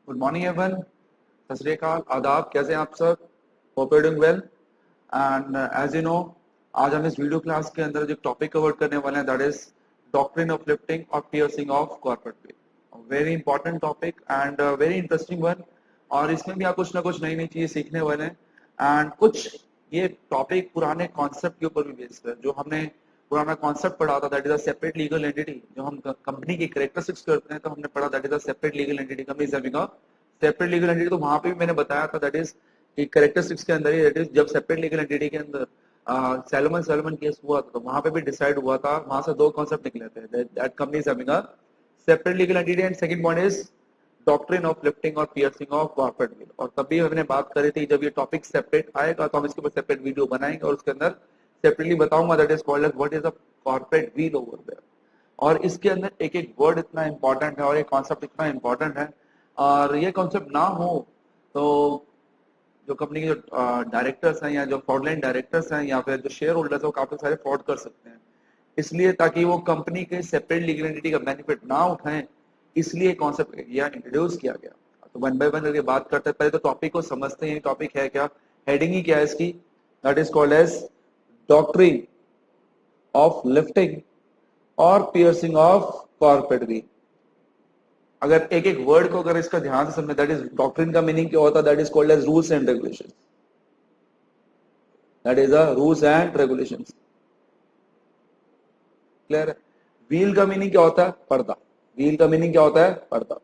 Good morning everyone, सत श्री अकाल, आदाब। कैसे हैं आप सब? Hope you doing well. And as you know, आज हम इस वीडियो क्लास के अंदर जो टॉपिक कवर करने वाले हैं that is doctrine of lifting और पियर्सिंग ऑफ कॉर्पोरेट पे। Very important topic and very interesting one. और इसमें भी आप कुछ ना कुछ नई नई चीजें सीखने वाले हैं। एंड कुछ ये टॉपिक पुराने कॉन्सेप्ट के ऊपर भी बेस्ड है। जो हमने पुराना कॉन्सेप्ट पढ़ा था that is a separate legal entity. जो हम कंपनी की कैरेक्टरिस्टिक्स करते हैं तो हमने पढ़ा that is a separate legal entity. Company is having a separate legal entity. तो वहां पे भी मैंने बताया था दैट इज कि कैरेक्टरिस्टिक्स के अंदर ही दैट इज जब सेपरेट लीगल एंटिटी के अंदर सैलोमन केस हुआ था तो वहां पे भी डिसाइड हुआ था, वहां से दो कॉन्सेप्ट निकले थे that company is having a separate legal entity and second point is doctrine of lifting और पियर्सिंग ऑफ कॉर्पोरेट व्हील। और तभी हमने बात करी थी जब ये टॉपिक सेपरेट आएगा तो हम इसके ऊपर सेपरेट वीडियो बनाएंगे और उसके अंदर सेपरेटली बताऊंगा that is called as what is a corporate veil over there. और इसके अंदर एक एक वर्ड इतना इंपॉर्टेंट है और एक कॉन्सेप्ट इतना इंपॉर्टेंट है, और ये कॉन्सेप्ट ना हो तो जो कंपनी के जो डायरेक्टर्स हैं या जो फ्रॉडलेंट डायरेक्टर्स हैं या फिर जो शेयर होल्डर्स हैं वो काफी सारे फ्रॉड कर सकते हैं। इसलिए ताकि वो कंपनी के सेपरेट लीगल एंटिटी का बेनिफिट ना उठाएं, इसलिए कॉन्सेप्ट यह इंट्रोड्यूस किया गया। तो वन बाय वन करके बात करते हैं। पहले तो टॉपिक को समझते हैं, टॉपिक है क्या, हेडिंग ही क्या है इसकी। That is called as doctrine of lifting और पियर्सिंग ऑफ कॉर्पोरेट व्हील। अगर एक एक वर्ड को अगर इसका ध्यान से समझे, दैट इज डॉक्ट्रिन का मीनिंग क्या होता है, that is called as rules and regulations. That is a rules and regulations. Clear है? व्हील का मीनिंग क्या होता है? पर्दा। व्हील का मीनिंग क्या होता है? पर्दा।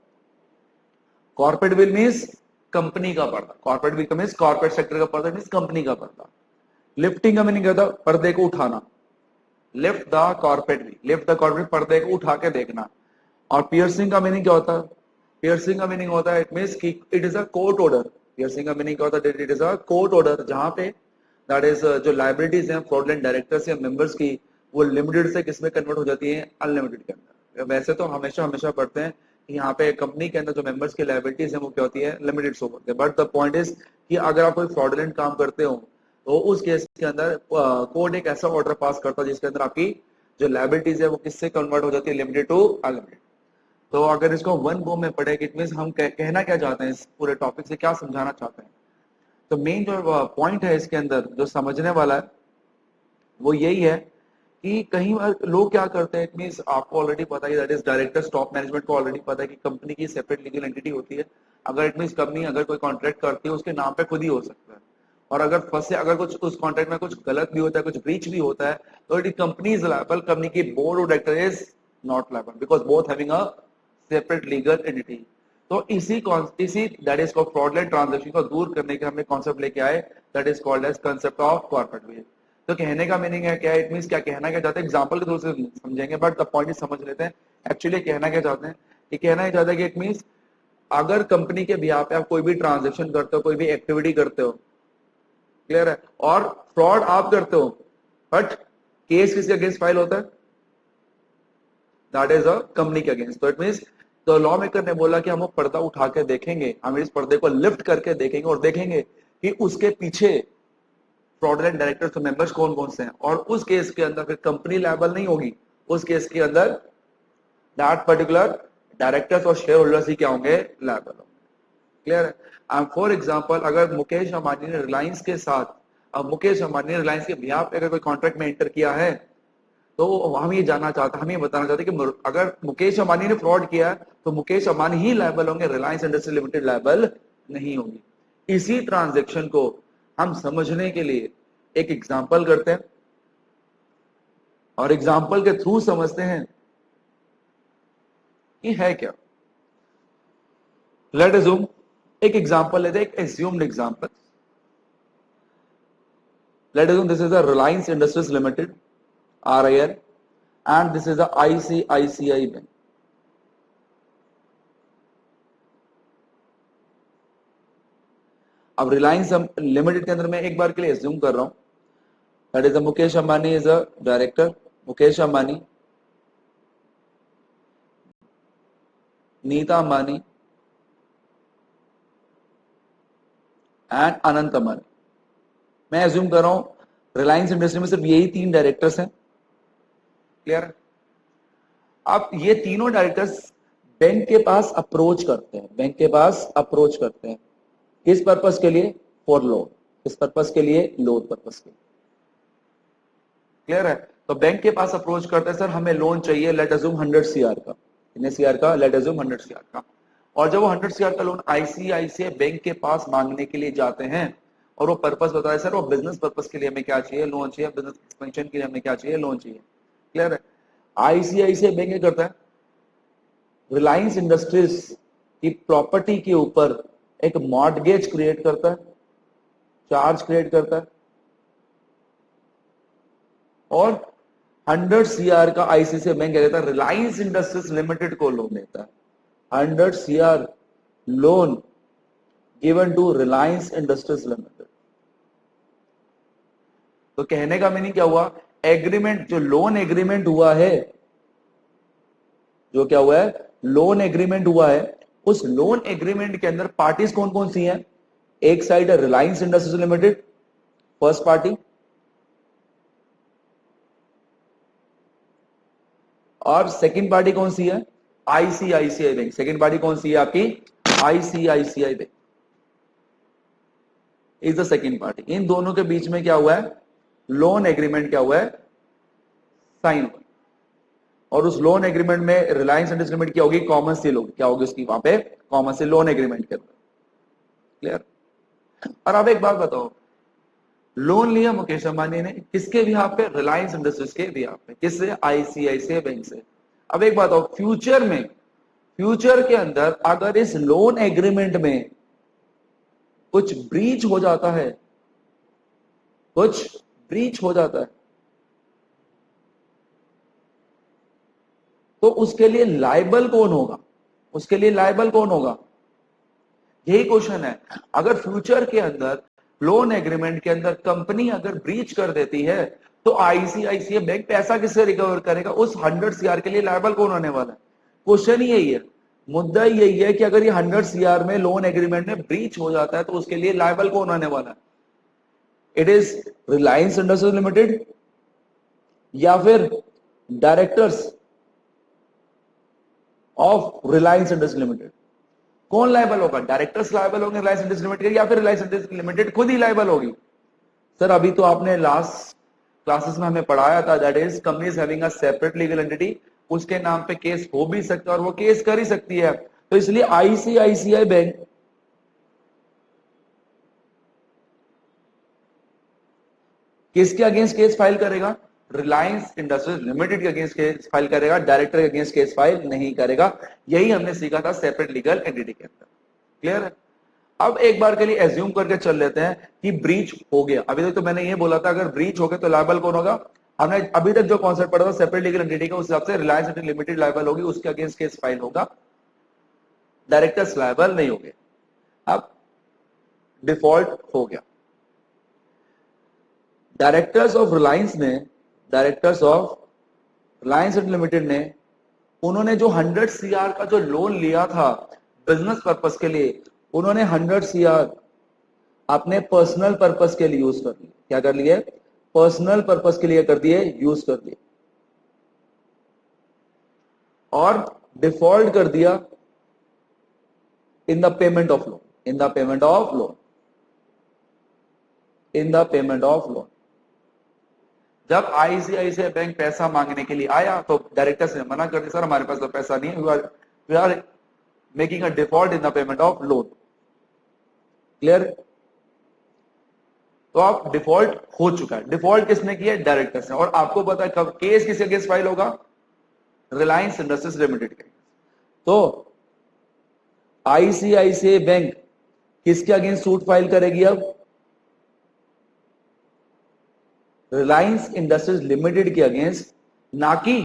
कॉर्पोरेट व्हील मीन्स कंपनी का पर्दा। कॉर्पोरेट व्हील का मीन्स कॉर्पोरेट सेक्टर का पर्दा मीन्स कंपनी का पर्दा। लिफ्टिंग का मीनिंग क्या होता है? पर्दे को उठाना। Lift the corporate wheel, lift the corporate, पर्दे को उठा के देखना। और पियर्सिंग का मीनिंग क्या होता है? पियर्सिंग का मीनिंग होता है इट मींस कि it is a court order. Piercing का मीनिंग क्या होता है? It is a court order, जहां पे दैट इज जो लाइबिलिटीज हैं फ्रॉडलेंट डायरेक्टर्स या मेंबर्स की, वो लिमिटेड से किसमें कन्वर्ट हो जाती है? अनलिमिटेड के अंदर। वैसे तो हमेशा हमेशा पढ़ते हैं कि यहाँ पे कंपनी के अंदर जो मेंबर्स की लाइबिलिटीज है वो क्या होती है? लिमिटेड से होती है। बट द पॉइंट इज कि अगर आप कोई फ्रॉडलेंट काम करते हो तो उस केस के अंदर कोर्ट एक ऐसा ऑर्डर पास करता है जिसके अंदर आपकी जो लाइबिलिटीज है वो किससे कन्वर्ट हो जाती है? Limited to unlimited. तो अगर इसको वन गो में पढ़े इट मीन हम कहना क्या चाहते हैं, इस पूरे टॉपिक से क्या समझाना चाहते हैं। तो मेन जो पॉइंट है इसके अंदर जो समझने वाला है वो यही है कि कहीं बार लोग क्या करते हैं, इट मीन आपको ऑलरेडी पता है that is director top management को ऑलरेडी पता है कि कंपनी की सेपरेट लीगल एंटिटी होती है। अगर इट मीन कंपनी अगर कोई कॉन्ट्रैक्ट करती है उसके नाम पे खुद ही हो सकता है। और अगर फंसे, अगर कुछ उस कॉन्ट्रैक्ट में कुछ गलत भी होता है, कुछ ब्रीच भी होता है, तो it company is liable, company की board of director is not liable because both having a separate legal entity. तो इसी that is called fraudulent transaction को दूर करने के हमने कॉन्सेप्ट लेके आए that is called as concept of corporate veil. तो कहने का मीनिंग है क्या? इट मींस क्या कहना क्या चाहते हैं, एग्जांपल के थ्रू से समझेंगे बट द पॉइंट समझ लेते हैं। एक्चुअली कहना क्या चाहते हैं? ये कहना ही चाहते हैं कि इट मींस अगर कंपनी के बिहाफ पे आप कोई भी ट्रांजैक्शन करते हो, कोई भी एक्टिविटी करते हो, क्लियर है, और फ्रॉड आप करते हो, बट केस किसके अगेंस्ट फाइल होता है? दैट इज अ कंपनी के अगेंस्ट। तो इट मींस तो लॉ मेकर ने बोला कि हम वो पर्दा उठा के देखेंगे, हम इस पर्दे को लिफ्ट करके देखेंगे और देखेंगे कि उसके पीछे फ्रॉडलेंट डायरेक्टर्स और मेंबर्स कौन कौन से हैं। और उस केस के अंदर फिर कंपनी लायबल नहीं होगी, उस केस के अंदर दैट पर्टिकुलर डायरेक्टर्स और शेयर होल्डर्स ही क्या होंगे? लायबल होंगे। क्लियर है? फॉर एग्जांपल अगर मुकेश अंबानी ने रिलायंस के साथ, अब मुकेश अंबानी ने रिलायंस के बिहाफ पे अगर कोई कॉन्ट्रैक्ट में एंटर किया है तो हम ये जानना चाहते, हम ये बताना चाहते कि अगर मुकेश अंबानी ने फ्रॉड किया है तो मुकेश अंबानी ही लायबल होंगे, रिलायंस इंडस्ट्री लिमिटेड लायबल नहीं होगी। इसी ट्रांजैक्शन को हम समझने के लिए एक एग्जांपल करते हैं और एग्जांपल के थ्रू समझते हैं कि है क्या। लेट अज्यूम, एक एग्जांपल लेते हैं, एक assumed example. Late assume this is a Reliance Industries limited RIL and this is a ICICI bank. अब रिलायंस लिमिटेड के अंदर मैं एक बार के लिए एज्यूम कर रहा हूं that is Mukesh Ambani is a director, Mukesh Ambani, Nita Ambani and Anant Ambani. मैं एज्यूम कर रहा हूं रिलायंस इंडस्ट्री में सिर्फ यही तीन डायरेक्टर्स हैं। क्लियर? अब ये तीनों डायरेक्टर्स बैंक के पास अप्रोच करते हैं, बैंक के पास अप्रोच करते हैं किस पर्पस के लिए? For loan. किस पर्पस के लिए? लोन पर्पस के लिए। क्लियर है? तो बैंक के पास अप्रोच करते हैं, सर हमें लोन चाहिए, लेट अज्यूम 100 सीआर का। कितने सीआर का? लेट अज्यूम 100 सीआर का। और जब वो 100 सीआर का लोन आईसीआईसीआई बैंक के पास मांगने के लिए जाते हैं और वो पर्पस बताया, सर वो बिजनेस पर्पस के लिए हमें क्या चाहिए? लोन चाहिए। बिजनेस एक्सपेंशन के लिए हमें क्या चाहिए? लोन चाहिए। क्लियर है? आईसीआईसीआई बैंक क्या करता है? रिलायंस इंडस्ट्रीज की प्रॉपर्टी के ऊपर एक मॉर्टगेज क्रिएट करता है, चार्ज क्रिएट करता है, और 100 सीआर का आईसीआईसीआई बैंक क्या देता है? रिलायंस इंडस्ट्रीज लिमिटेड को लोन देता है। 100 CR loan given to Reliance Industries Limited. तो कहने का मीनिंग क्या हुआ? एग्रीमेंट, जो लोन एग्रीमेंट हुआ है, जो क्या हुआ है? लोन एग्रीमेंट हुआ है, उस लोन एग्रीमेंट के अंदर पार्टीज कौन कौन सी हैं? एक साइड है Reliance Industries limited, first party, और सेकंड पार्टी कौन सी है? ICICI bank. सेकंड पार्टी कौन सी है आपकी? ICICI bank is the second party. इन दोनों के बीच में क्या हुआ है? लोन एग्रीमेंट क्या हुआ है? साइन हुआ। और उस लोन एग्रीमेंट में रिलायंस इंडस्ट्रीज लिमिटेड क्या होगी? कॉमन सील होगी। क्या होगी उसकी? वहां पे कॉमन सील लोन एग्रीमेंट के अंदर। क्लियर? और अब एक बात बताओ, लोन लिया मुकेश अंबानी ने किसके बिहाफ पे? रिलायंस इंडस्ट्रीज के बिहाफ पे। किससे? आईसीआईसीआई बैंक से। अब एक बात बताओ, फ्यूचर में, फ्यूचर के अंदर अगर इस लोन एग्रीमेंट में कुछ ब्रीच हो जाता है, कुछ ब्रीच हो जाता है, तो उसके लिए लायबल कौन होगा? उसके लिए लायबल कौन होगा? यही क्वेश्चन है। अगर फ्यूचर के अंदर लोन एग्रीमेंट के अंदर कंपनी अगर ब्रीच कर देती है, तो आईसीआईसीआई बैंक पैसा किससे रिकवर करेगा? उस 100 सीआर के लिए लायबल कौन होने वाला है? क्वेश्चन ही यही है, मुद्दा यही है कि अगर ये 100 सीआर में लोन एग्रीमेंट में ब्रीच हो जाता है, तो उसके लिए लायबल कौन होने वाला है? It is Reliance Industries limited या फिर directors of Reliance Industries limited? कौन लायबल होगा? डायरेक्टर्स लायबल होंगे रिलायंस इंडस्ट्रीज लिमिटेड, या फिर रिलायंस इंडस्ट्रीज लिमिटेड खुद ही लायबल होगी? सर अभी तो आपने लास्ट क्लासेस में हमें पढ़ाया था, that is company is having a separate legal entity, उसके नाम पे केस हो भी सकता है और वो केस कर ही सकती है। तो इसलिए आईसीआईसीआई बैंक किसके अगेंस्ट केस फाइल करेगा? रिलायंस इंडस्ट्रीज लिमिटेड के अगेंस्ट केस फाइल करेगा, डायरेक्टर के अगेंस्ट केस फाइल नहीं करेगा। यही हमने सीखा था सेपरेट लीगल एंटिटी के अंदर। क्लियर है? अब एक बार के लिए एज्यूम करके चल लेते हैं कि ब्रीच हो गया। अभी तक तो मैंने ये बोला था अगर ब्रीच हो गया तो लायबल कौन होगा? हमने अभी तक जो कॉन्सेप्ट पढ़ा था सेपरेट लीगल एंटिटी का, उस हिसाब से रिलायंस इंडस्ट्रीज लिमिटेड लायबल होगी, उसके अगेंस्ट केस फाइल होगा, डायरेक्टर्स लायबल नहीं होंगे। अब डिफॉल्ट हो गया, डायरेक्टर्स ऑफ रिलायंस ने, डायरेक्टर्स ऑफ रिलायंस लिमिटेड ने, उन्होंने जो 100 सीआर का जो लोन लिया था बिजनेस पर्पस के लिए, उन्होंने 100 सीआर अपने पर्सनल पर्पस के लिए यूज कर लिए। क्या कर लिए? पर्सनल पर्पस के लिए कर दिए, यूज कर दिए, और डिफॉल्ट कर दिया इन the payment of loan, in the payment of loan, in the payment of loan. जब आईसीआईसीआई बैंक पैसा मांगने के लिए आया तो डायरेक्टर्स ने मना कर दिया, सर हमारे पास तो पैसा नहीं है, we are making a default in the payment of loan. Clear? तो आप डिफॉल्ट हो चुका है। डिफॉल्ट किसने किया? डायरेक्टर्स ने। और आपको पता है कब केस किसके अगेंस्ट फाइल होगा? रिलायंस इंडस्ट्रीज लिमिटेड के। तो आईसीआईसीआई बैंक किसके अगेंस्ट सूट फाइल करेगी? अब रिलायंस इंडस्ट्रीज लिमिटेड के अगेंस्ट, ना कि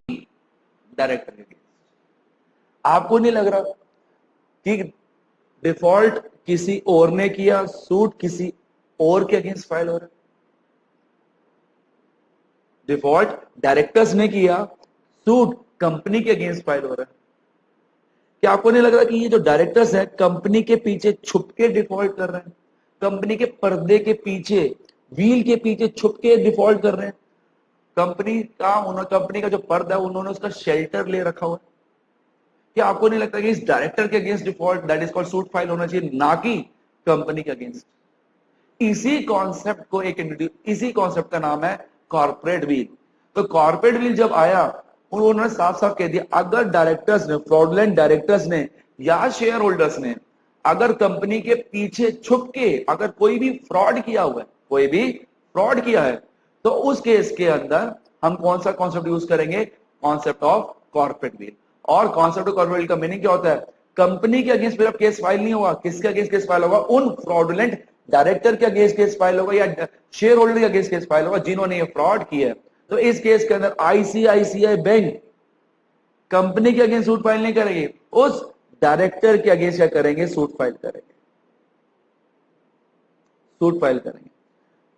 डायरेक्टर के अगेंस्ट। आपको नहीं लग रहा कि डिफॉल्ट किसी और ने किया, सूट किसी और के अगेंस्ट फाइल हो रहा है? डिफॉल्ट डायरेक्टर्स ने किया, सूट कंपनी के अगेंस्ट फाइल हो रहा है। क्या आपको नहीं लग रहा कि ये जो डायरेक्टर्स है कंपनी के पीछे छुप के डिफॉल्ट कर रहे हैं? कंपनी के पर्दे के पीछे, व्हील के पीछे छुप के डिफॉल्ट कर रहे हैं। कंपनी का जो पर्दा है उन्होंने उसका शेल्टर ले रखा हुआ है क्या आपको नहीं लगता कि इस डायरेक्टर के against default that is called suit file होना चाहिए, ना कि कंपनी के अगेंस्ट? इसी कॉन्सेप्ट को इसी कॉन्सेप्ट का नाम है कॉर्पोरेट व्हील। तो कॉर्पोरेट व्हील जब आया, उन्होंने साफ साफ कह दिया, अगर डायरेक्टर्स ने, फ्रॉडुलेंट डायरेक्टर्स ने या शेयर होल्डर्स ने अगर कंपनी के पीछे छुप के अगर कोई भी फ्रॉड किया हुआ है, कोई भी फ्रॉड किया है, तो उस केस के अंदर हम कौन सा कॉन्सेप्ट यूज करेंगे? Concept of corporate wheel. और कॉन्सेप्ट ऑफ कॉर्पोरेट व्हील का मीनिंग क्या होता है? कंपनी के अगेंस्ट फिर अब केस फाइल नहीं होगा, किसके अगेंस्ट केस फाइल होगा? उन फ्रॉडुलेंट डायरेक्टर के अगेंस्ट केस फाइल होगा या शेयर होल्डर के अगेंस्ट केस फाइल होगा जिन्होंने ये फ्रॉड किया है। तो इस केस के अंदर आईसीआईसीआई बैंक कंपनी के अगेंस्ट सूट फाइल नहीं करेंगे, उस डायरेक्टर के अगेंस्ट क्या करेंगे? सूट फाइल करेंगे, सूट फाइल करेंगे।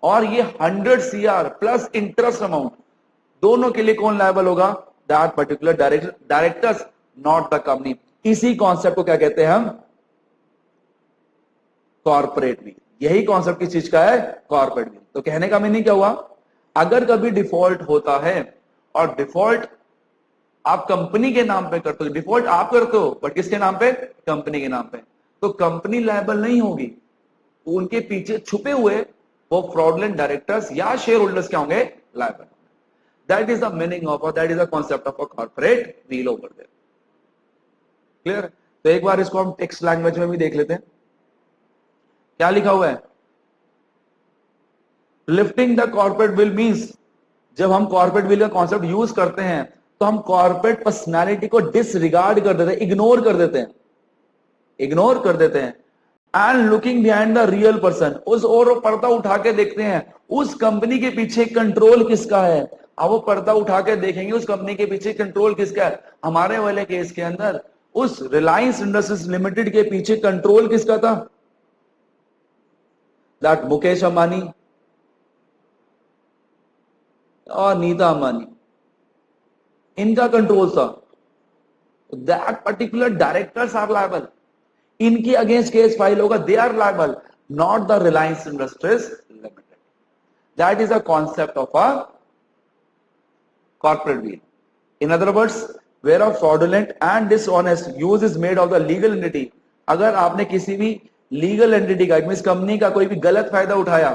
और ये 100 CR प्लस इंटरेस्ट अमाउंट, दोनों के लिए कौन लायबल होगा? That particular directors, not the company. इसी कॉन्सेप्ट को क्या कहते हैं हम? Corporate wheel. यही कॉन्सेप्ट किस चीज का है? Corporate veil. तो कहने का मीनिंग क्या हुआ? अगर कभी डिफॉल्ट होता है और डिफॉल्ट आप कंपनी के नाम पे करते हो, डिफॉल्ट आप करते हो बट किसके नाम पे? कंपनी के नाम पे, तो कंपनी लायबल नहीं होगी, उनके पीछे छुपे हुए वो फ्रॉडुलेंट डायरेक्टर्स या शेयर होल्डर्स क्या होंगे? Liable. That is the meaning of, that is the concept of a corporate veil over there. Clear? तो एक बार इसको हम टेक्स्ट लैंग्वेज में भी देख लेते हैं, क्या लिखा हुआ है? Lifting the corporate wheel means, जब हम कॉर्पोरेट व्हील का कॉन्सेप्ट यूज करते हैं तो हम कॉर्पोरेट पर्सनालिटी को डिसरिगार्ड कर देते हैं, इग्नोर कर देते हैं, इग्नोर कर देते हैं। And looking behind the real person, उस और पर्दा उठा के देखते हैं उस कंपनी के पीछे कंट्रोल किसका है। अब वो पर्दा उठा के देखेंगे उस कंपनी के पीछे कंट्रोल किसका है। हमारे वाले केस के अंदर उस रिलायंस इंडस्ट्रीज लिमिटेड के पीछे कंट्रोल किसका था? दैट मुकेश अंबानी और नीता अंबानी, इनका कंट्रोल था। That particular directors are liable, इनके अगेंस्ट केस फाइल होगा, they are liable, not the Reliance Industries Limited. That is the concept of a corporate veil. In other words, where of fraudulent and dishonest use is made of the legal entity. अगर आपने किसी भी legal entity का, means company का कोई भी गलत फायदा उठाया,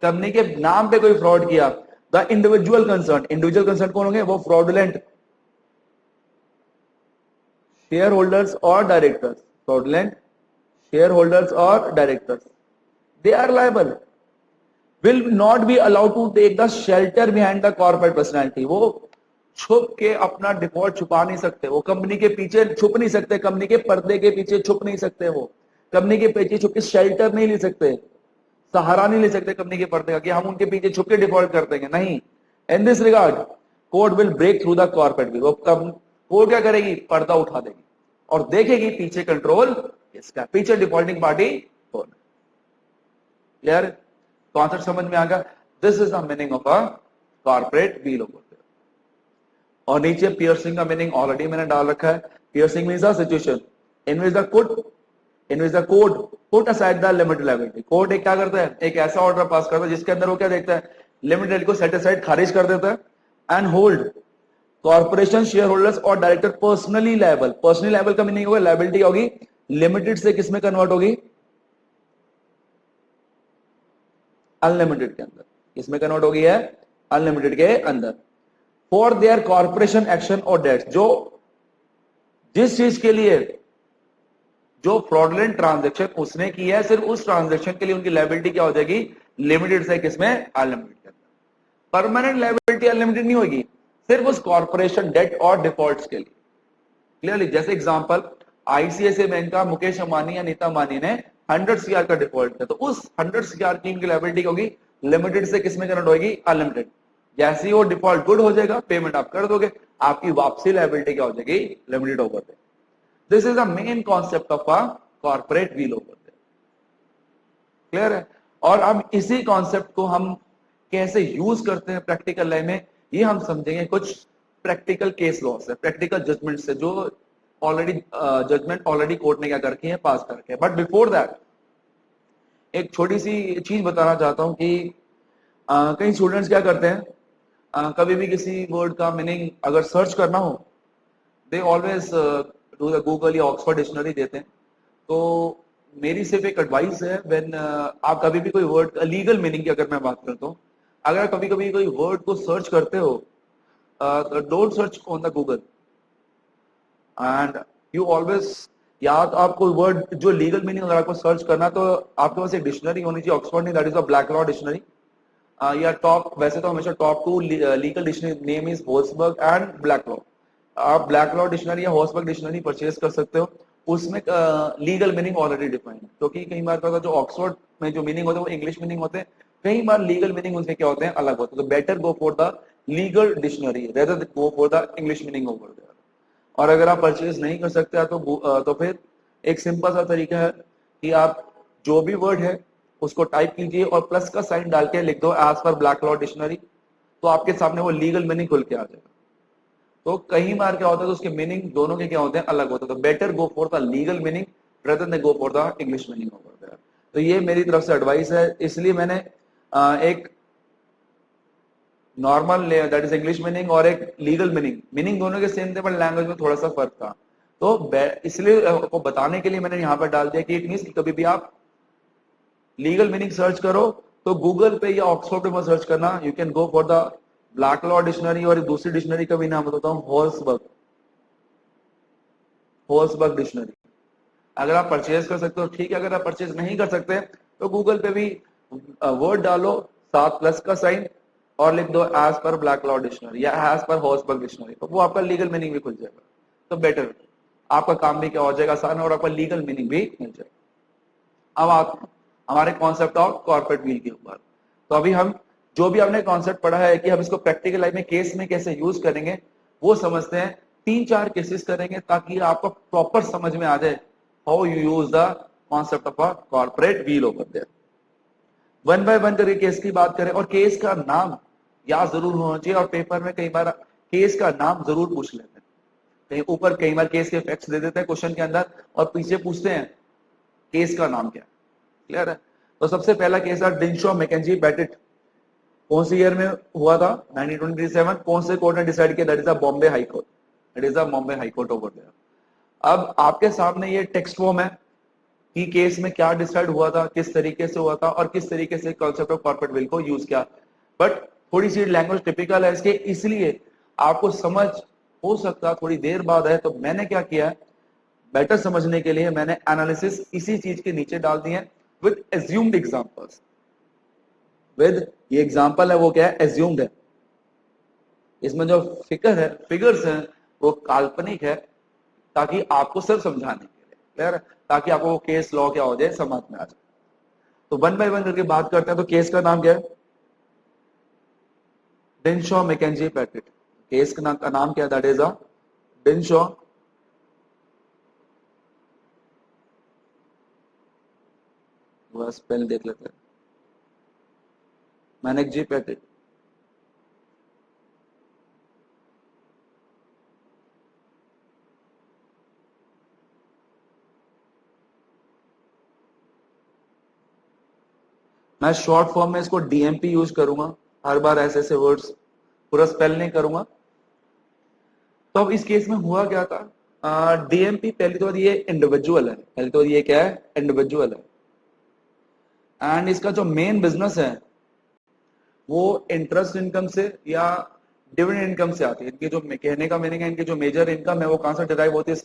कंपनी के नाम पे कोई फ्रॉड किया, the individual concern, individual concern कौन होंगे? वो फ्रॉडुलेंट शेयर होल्डर्स और डायरेक्टर्स, फ्रॉडुलेंट शेयर होल्डर्स और directors, they are liable, will not be allowed to take the shelter behind the corporate personality. वो छुप के अपना डिफॉल्ट छुपा नहीं सकते, वो कंपनी के पीछे छुप नहीं सकते, कंपनी के पर्दे के पीछे छुप नहीं सकते, वो कंपनी के पीछे छुप के शेल्टर नहीं ले सकते, सहारा नहीं ले सकते कंपनी के पर्दे का कि हम उनके पीछे छुप के डिफॉल्ट कर देंगे, नहीं। In this regard court will break through the corporate veil. वो कोर्ट क्या करेगी? पर्दा उठा देगी और देखेगी पीछे कंट्रोल किसका, पीछे डिफॉल्टिंग पार्टी कौन है। क्लियर? कॉन्सेप्ट समझ में आ गया? This is the meaning of a corporate veil over there. और नीचे पियर्सिंग का मीनिंग ऑलरेडी मैंने डाल रखा है। Piercing means a situation in which the court put aside the limited liability. Court एक क्या करता है? एक ऐसा ऑर्डर पास करता है जिसके अंदर वो क्या देखता है? लिमिटेड को सेट असाइड, खारिज कर देता है। And hold corporation share holders और director personally liable. Personally liable का मीनिंग होगा लायबिलिटी होगी लिमिटेड से किसमें कन्वर्ट होगी? अनलिमिटेड के अंदर। किसमें कन्वर्ट होगी है? अनलिमिटेड के अंदर। फॉर देयर कॉर्पोरेशन एक्शन और डेट्स, जो जिस चीज के लिए जो फ्रॉडुलेंट ट्रांजैक्शन उसने की है, सिर्फ उस ट्रांजैक्शन के लिए उनकी लायबिलिटी क्या हो जाएगी? लिमिटेड से किसमें? अनलिमिटेड के अंदर। परमानेंट लायबिलिटी अनलिमिटेड नहीं होगी, सिर्फ उस कॉर्पोरेशन डेट और डिफॉल्ट्स के लिए। क्लियरली? जैसे एग्जांपल, आईसीआईसीआई बैंक का मुकेश अंबानी या नीता अंबानी ने 100 CR का डिफॉल्ट किया, तो उस 100 CR की इनकी लायबिलिटी होगी लिमिटेड से किसमें कन्वर्ट होगी? अनलिमिटेड। जैसे ही वो डिफॉल्ट गुड हो जाएगा, पेमेंट आप कर दोगे, आपकी वापसी लायबिलिटी क्या हो जाएगी? Limited over there. This is the main concept of a corporate veil over there. Clear है? और अब इसी कॉन्सेप्ट को हम कैसे यूज करते हैं प्रैक्टिकल लाइफ में, ये हम समझेंगे कुछ प्रैक्टिकल केस लॉ से, प्रैक्टिकल जजमेंट से, जो ऑलरेडी जजमेंट ऑलरेडी कोर्ट ने क्या कर रखी है? पास कर रखे हैं। बट बिफोर दैट एक छोटी सी चीज बताना चाहता हूं कि कई स्टूडेंट्स क्या करते हैं, कभी भी किसी वर्ड का मीनिंग अगर सर्च करना हो, दे ऑलवेज गूगल या ऑक्सफोर्ड डिक्शनरी देते हैं। तो मेरी सिर्फ एक एडवाइस है, व्हेन आप कभी भी कोई वर्ड लीगल मीनिंग की अगर मैं बात करता हूँ, अगर कभी कभी कोई वर्ड को सर्च करते हो, don't search on the Google and you always, या तो आपको वर्ड जो लीगल मीनिंग अगर आपको सर्च करना तो आपके पास एक डिक्शनरी होनी चाहिए, ऑक्सफोर्ड नहीं, that is a black law dictionary, या टॉप, वैसे तो हमेशा top 2 legal dictionary name is Halsbury and black law. आप ब्लैक लॉ डिक्शनरी या होल्सबर्ग डिक्शनरी परचेज कर सकते हो, उसमें लीगल मीनिंग ऑलरेडी डिफाइंड, क्योंकि कई बार क्या होता है जो ऑक्सफोर्ड में जो मीनिंग होते हैं वो इंग्लिश मीनिंग होते हैं, कई बार लीगल मीनिंग उनके क्या होते हैं अलग होते हैं। तो better go for the legal dictionary rather than go for the English meaning over there. और अगर आप परचेज नहीं कर सकते तो फिर एक सिंपल सा तरीका है कि आप जो भी वर्ड है उसको टाइप कीजिए और प्लस का साइन डाल के लिख दो as per black law dictionary, तो आपके सामने वो लीगल मीनिंग खुल के आ जाएगा। तो कई बार क्या होता है तो उसके मीनिंग दोनों के क्या होते हैं अलग होते हैं, तो better go for the legal meaning rather than go for the English meaning over there. तो ये मेरी तरफ से एडवाइस है, इसलिए मैंने एक normal that is English meaning और एक लीगल मीनिंग दोनों के सेम थे बट लैंग्वेज में थोड़ा सा फर्क था, तो इसलिए आपको बताने के लिए मैंने यहाँ पर डाल दिया कि इट मींस कभी भी आप लीगल मीनिंग सर्च करो तो गूगल पे या ऑक्सफोर्ड पे मत सर्च करना, you can go for the black law dictionary, और दूसरी डिक्शनरी का भी नाम बताता हूँ, होल्सबर्ग डिक्शनरी। अगर आप परचेज कर सकते हो ठीक है, अगर आप परचेज नहीं कर सकते तो गूगल पे भी वर्ड डालो, साथ प्लस का साइन और लिख दो as per black law dictionary या एज पर होल्सबर्ग डिक्शनरी, तो वो आपका लीगल मीनिंग भी खुल जाएगा। तो बेटर, आपका काम भी क्या हो जाएगा आसान और आपका लीगल मीनिंग भी मिल जाएगा। अब आप हमारे कॉन्सेप्ट ऑफ कॉर्पोरेट व्हील के ऊपर, तो अभी हम जो भी हमने कॉन्सेप्ट पढ़ा है कि हम इसको प्रैक्टिकल लाइफ में केस में कैसे यूज करेंगे वो समझते हैं। 3-4 केसेस करेंगे ताकि आपको प्रॉपर समझ में आ जाए how you use the concept of a corporate veil over there. One by one करके केस की बात करें, और केस का नाम याद जरूर होना चाहिए, और पेपर में कई बार केस का नाम जरूर पूछ लेते हैं, कहीं ऊपर कई बार केस के फैक्ट्स दे देते हैं क्वेश्चन के अंदर और पीछे पूछते हैं केस का नाम क्या। क्लियर है? तो सबसे पहला केस था डिनशॉ मैकेंजी बेटिट, कौन सी ईयर में हुआ था? 1927। कौन से कोर्ट ने डिसाइड किया? That is the Bombay high court, that is the Bombay high court over there. अब आपके सामने ये टेक्स्ट फॉर्म है कि केस में क्या डिसाइड हुआ था, किस तरीके से हुआ था और किस तरीके से कॉन्सेप्ट ऑफ कॉर्पोरेट विल को यूज किया, बट थोड़ी सी लैंग्वेज टिपिकल है इसके, इसलिए आपको समझ हो सकता थोड़ी देर बाद है। तो मैंने क्या किया है, बेटर समझने के लिए मैंने एनालिसिस इसी चीज के नीचे डाल दिए हैं विद एज्यूम्ड एग्जांपल्स। विद ये एग्जांपल है वो क्या है? एज्यूम्ड है। इसमें जो फिगर्स हैं वो काल्पनिक है, ताकि आपको सिर्फ समझाने के लिए, क्लियर है, ताकि आपको केस लॉ क्या हो जाए समझ में आ जाए। तो वन बाय वन करके बात करते हैं। तो केस का नाम क्या है? डिनशॉ मैकेंजी बेटिट। केस का नाम क्या है? That is a Dinshaw spell देख लेते हैं, मैकेंजी बेटिट। मैं शॉर्ट फॉर्म में इसको डीएमपी यूज करूंगा हर बार, ऐसे ऐसे वर्ड्स पूरा स्पेल नहीं करूंगा। तो अब इस केस में हुआ क्या था? डीएमपी पहली तो ये इंडिविजुअल है, पहली तो ये क्या है? इंडिविजुअल है, एंड इसका जो मेन बिजनेस है वो इंटरेस्ट इनकम से या डिविडेंड इनकम से आती है। इनकी जो कहने का मीनिंग है, इनकी जो मेजर इनकम है वो कहां से डिराइव होती है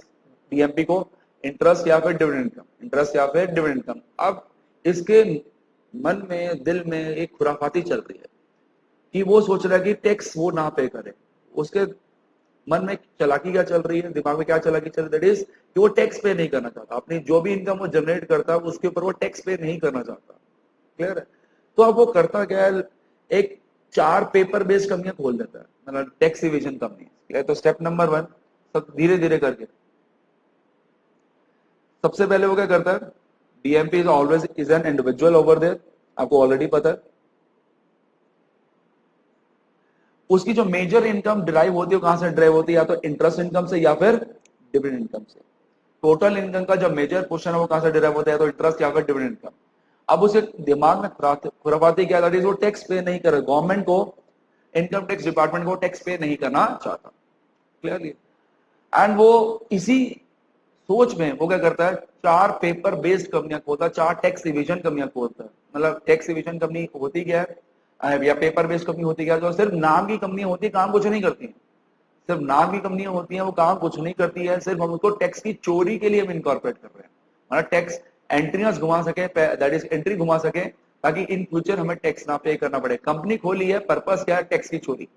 डीएमपी को? इंटरेस्ट या फिर डिविडेंड इनकम, इंटरेस्ट या फिर डिविडेंड इनकम। अब इसके मन में दिल में एक खुराफाती चल रही है कि वो सोच रहा है कि टैक्स वो ना पे करे। उसके मन में चालाकी क्या चल रही है, दिमाग में क्या चालाकी चल रही है? दैट इज कि वो टैक्स पे नहीं करना चाहता, अपनी जो भी इनकम वो जनरेट करता है उसके ऊपर वो टैक्स पे नहीं करना चाहता। क्लियर है? तो अब वो करता क्या है, एक 4 पेपर बेस्ड कंपनियां खोल देता है, मतलब टैक्स इवेजन कंपनी। तो स्टेप नंबर 1, सब धीरे धीरे करके सबसे पहले वो क्या करता है? DMP is always is an individual over there, आपको ऑलरेडी पता है। उसकी जो मेजर इनकम ड्राइव होती है, कहां से ड्राइव होती है? या तो इंटरेस्ट इनकम से या फिर डिविडेंड इनकम से। टोटल इनकम का जो मेजर पोर्शन है वो कहां से ड्राइव होता है? तो इंटरेस्ट या फिर डिविडेंड इनकम। अब उसे दिमाग में खुराफाती क्या दैट इज वो टैक्स पे नहीं कर, गवर्नमेंट को, इनकम टैक्स डिपार्टमेंट को टैक्स पे नहीं करना चाहता। क्लियरली? एंड वो इसी सोच में वो क्या करता है, 4 पेपर बेस्ड कंपनियां खोलता है, 4 टैक्स डिवीजन कंपनियां खोलता है। मतलब टैक्स डिवीजन कंपनी होती क्या है, या पेपर बेस्ड कंपनी होती क्या है, जो सिर्फ नाम की कंपनियां होती है, काम कुछ नहीं करती है। सिर्फ नाम की कंपनियां होती हैं, वो काम कुछ नहीं करती है, सिर्फ हम उसको टैक्स की चोरी के लिए हम इनकॉर्पोरेट कर रहे हैं। मतलब टैक्स एंट्रियां घुमा सके, दैट इज एंट्री घुमा सके, ताकि इन फ्यूचर हमें टैक्स ना पे करना पड़े। कंपनी खोली है, पर्पस क्या है, टैक्स की चोरी।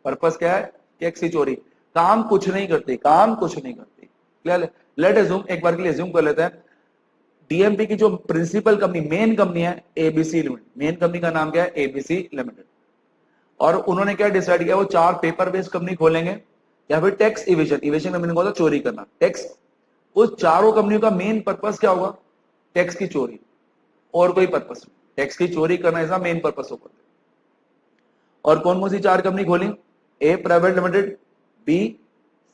पर्पस क्या है, टैक्स की चोरी। काम कुछ नहीं करती, काम कुछ नहीं करती। क्लियर? लेट अज्यूम, एक बार के लिए अज्यूम कर लेते हैं, डीएमपी की जो प्रिंसिपल कंपनी, मेन कंपनी है एबीसी लिमिटेड। मेन कंपनी का नाम क्या है, एबीसी लिमिटेड। और उन्होंने क्या डिसाइड किया, वो 4 पेपर बेस्ड कंपनी खोलेंगे, या फिर टैक्स इवेजन, इवेजन का मीनिंग होता है चोरी करना, टैक्स। उस चारों कंपनियों का मेन पर्पस क्या होगा, टैक्स की चोरी, और कोई पर्पस नहीं। टैक्स की चोरी करना इसका मेन पर्पस होगा। और कौन कौन सी 4 कंपनी खोली, A private limited, B,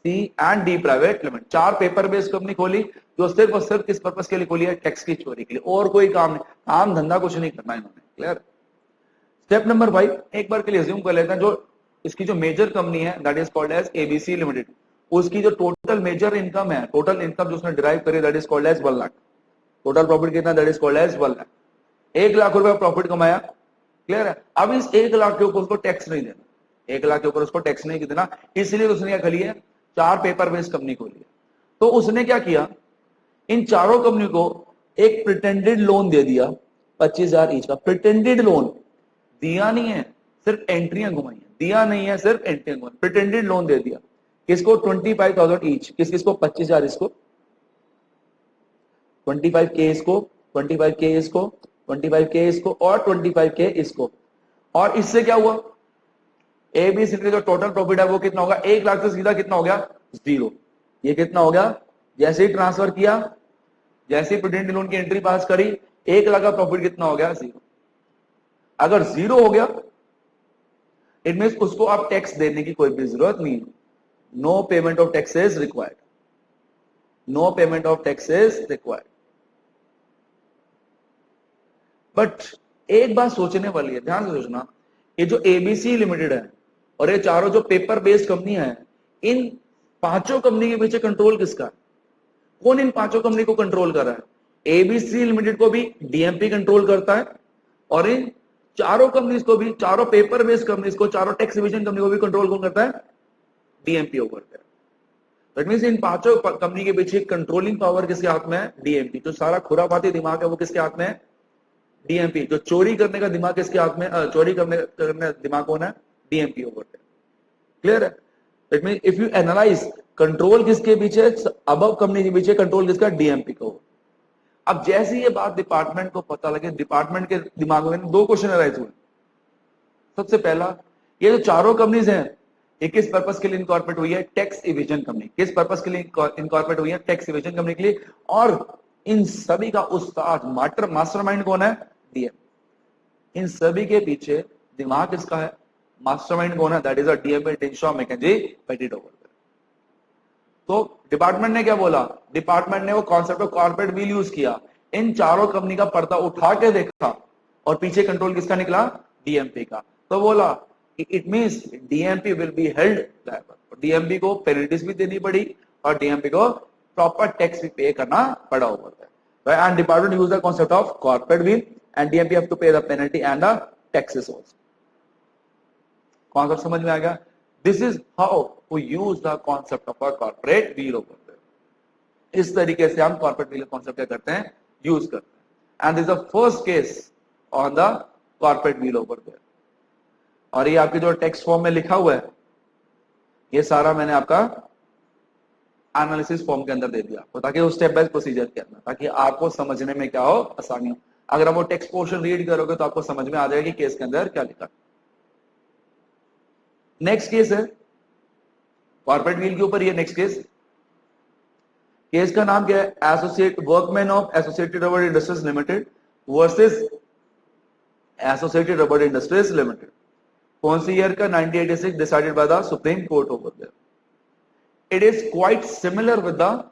C and D private limited. 4 paper based company खोली, जो सिर्फ और सिर्फ किस पर्पस के लिए खोली है, टैक्स की चोरी के लिए, और कोई काम नहीं, काम धंधा कुछ नहीं करना इन्होंने। क्लियर? स्टेप नंबर 5, एक बार के लिए अज्यूम कर लेते हैं, जो इसकी जो मेजर कंपनी है that is called as ABC limited, उसकी जो टोटल मेजर इनकम है, टोटल इनकम जो उसने डिराइव करी, that is called as 1 lakh. Total profit कितना, that is called as 1 lakh. 1 lakh रुपए प्रॉफिट कमाया। क्लियर है? अब इस 1 लाख के ऊपर उसको टैक्स नहीं देना, 1 लाख के ऊपर उसको टैक्स नहीं देना, इसलिए उसने क्या खोली है, 4 पेपर बेस्ड कंपनी खोली है। तो उसने क्या किया, इन चारों कंपनी को एक प्रिटेंडेड लोन दे दिया, 25,000 ईच का। प्रिटेंडेड लोन दिया नहीं है, सिर्फ एंट्रियां घुमाई है, दिया नहीं है, सिर्फ एंट्रियां घुमाई। प्रिटेंडेड लोन दे दिया किसको, 25,000 ईच। किसको, 25,000 इसको, 25K इसको, 25K इसको, 25K इसको, और 25K इसको। और इससे क्या हुआ, एबीसी का जो टोटल प्रॉफिट है वो कितना होगा, 1 लाख से सीधा कितना हो गया, 0। ये कितना हो गया, जैसे ही ट्रांसफर किया, जैसे ही प्रेजेंट लोन की एंट्री पास करी, 1 लाख का प्रॉफिट कितना हो गया, 0। अगर 0 हो गया, इट मींस उसको आप टैक्स देने की कोई भी जरूरत नहीं। No payment of tax is required, no payment of tax is required. But एक बात सोचने वाली है, ध्यान से सोचना, ये जो एबीसी लिमिटेड है और ये चारों जो पेपर बेस्ड कंपनी है, इन 5 कंपनी के पीछे कंट्रोल किसका है, कौन इन 5 कंपनी को कंट्रोल कर रहा है? एबीसी लिमिटेड को भी डीएमपी कंट्रोल करता है, और इन चारों कंपनीज को भी, चारों पेपर बेस्ड कंपनीज को, चारों टैक्स डिवीजन कंपनी को भी कंट्रोल कौन करता है, डीएमपी करता है। दैट मींस इन 5 कंपनी के पीछे कंट्रोलिंग पावर किसके हाथ में है, डीएमपी। जो सारा खुरापाती दिमाग है वो किसके हाथ में है, डीएमपी। जो चोरी करने का दिमाग किसके हाथ में, चोरी करने दिमाग कौन है, डीएमपी करता है। क्लियर है? That means if you analyse, control किसके पीछे, अबव कंपनी के पीछे कंट्रोल किसका, डीएमपी को। अब जैसे ये बात डिपार्टमेंट को पता लगे, डिपार्टमेंट के दिमाग में 2 क्वेश्चन अराइज हुए। सबसे पहला, ये जो चारों कंपनीज हैं, ये किस पर्पस के लिए इनकॉर्पोरेट हुई है, टैक्स इवेजन कंपनी। किस पर्पस के लिए इनकॉर्पोरेट हुई है, टैक्स इवेजन कंपनी के लिए। और इन सभी का उस्ताद, मास्टरमाइंड कौन है, डीएम। इन सभी के पीछे दिमाग किसका है, मास्टरमाइंड कौन है, that is a DM, Dinshaw McKenzie Petit over. तो डिपार्टमेंट ने क्या बोला, डिपार्टमेंट ने वो concept of corporate veil use किया, इन चारों कंपनी का पर्दा उठा के देखा, और पीछे कंट्रोल किसका निकला, डीएमपी का। तो बोला it means DMP will be held liable. DMP को पेनल्टीज भी देनी पड़ी, और डीएमपी को प्रॉपर टैक्स भी पे करना पड़ा ऊपर। And department use the concept of corporate veil, and DMP have to pay the penalty and the taxes also. Concept समझ में आ गया? This is how we use the concept of a corporate veil over there. इस तरीके से हम corporate wheel concept क्या करते हैं, यूज करते हैं। And this is the first case on the corporate veil over there. और ये आपके जो टेक्स्ट फॉर्म में लिखा हुआ है, ये सारा मैंने आपका एनालिसिस फॉर्म के अंदर दे दिया आपको, ताकि वो स्टेप बाय प्रोसीजर के अंदर, ताकि आपको समझने में क्या हो, आसानी हो। अगर आप वो टेक्स्ट पोर्शन रीड करोगे तो आपको समझ में आ जाएगा कि केस के अंदर क्या लिखा। नेक्स्ट केस है कॉर्पोरेट व्हील के ऊपर, ये नेक्स्ट केस का नाम क्या है, associate workman of associated rubber industries limited versus associated rubber industries limited. कौन सी ईयर का, 1986, decided by the supreme court over there. It is quite similar with the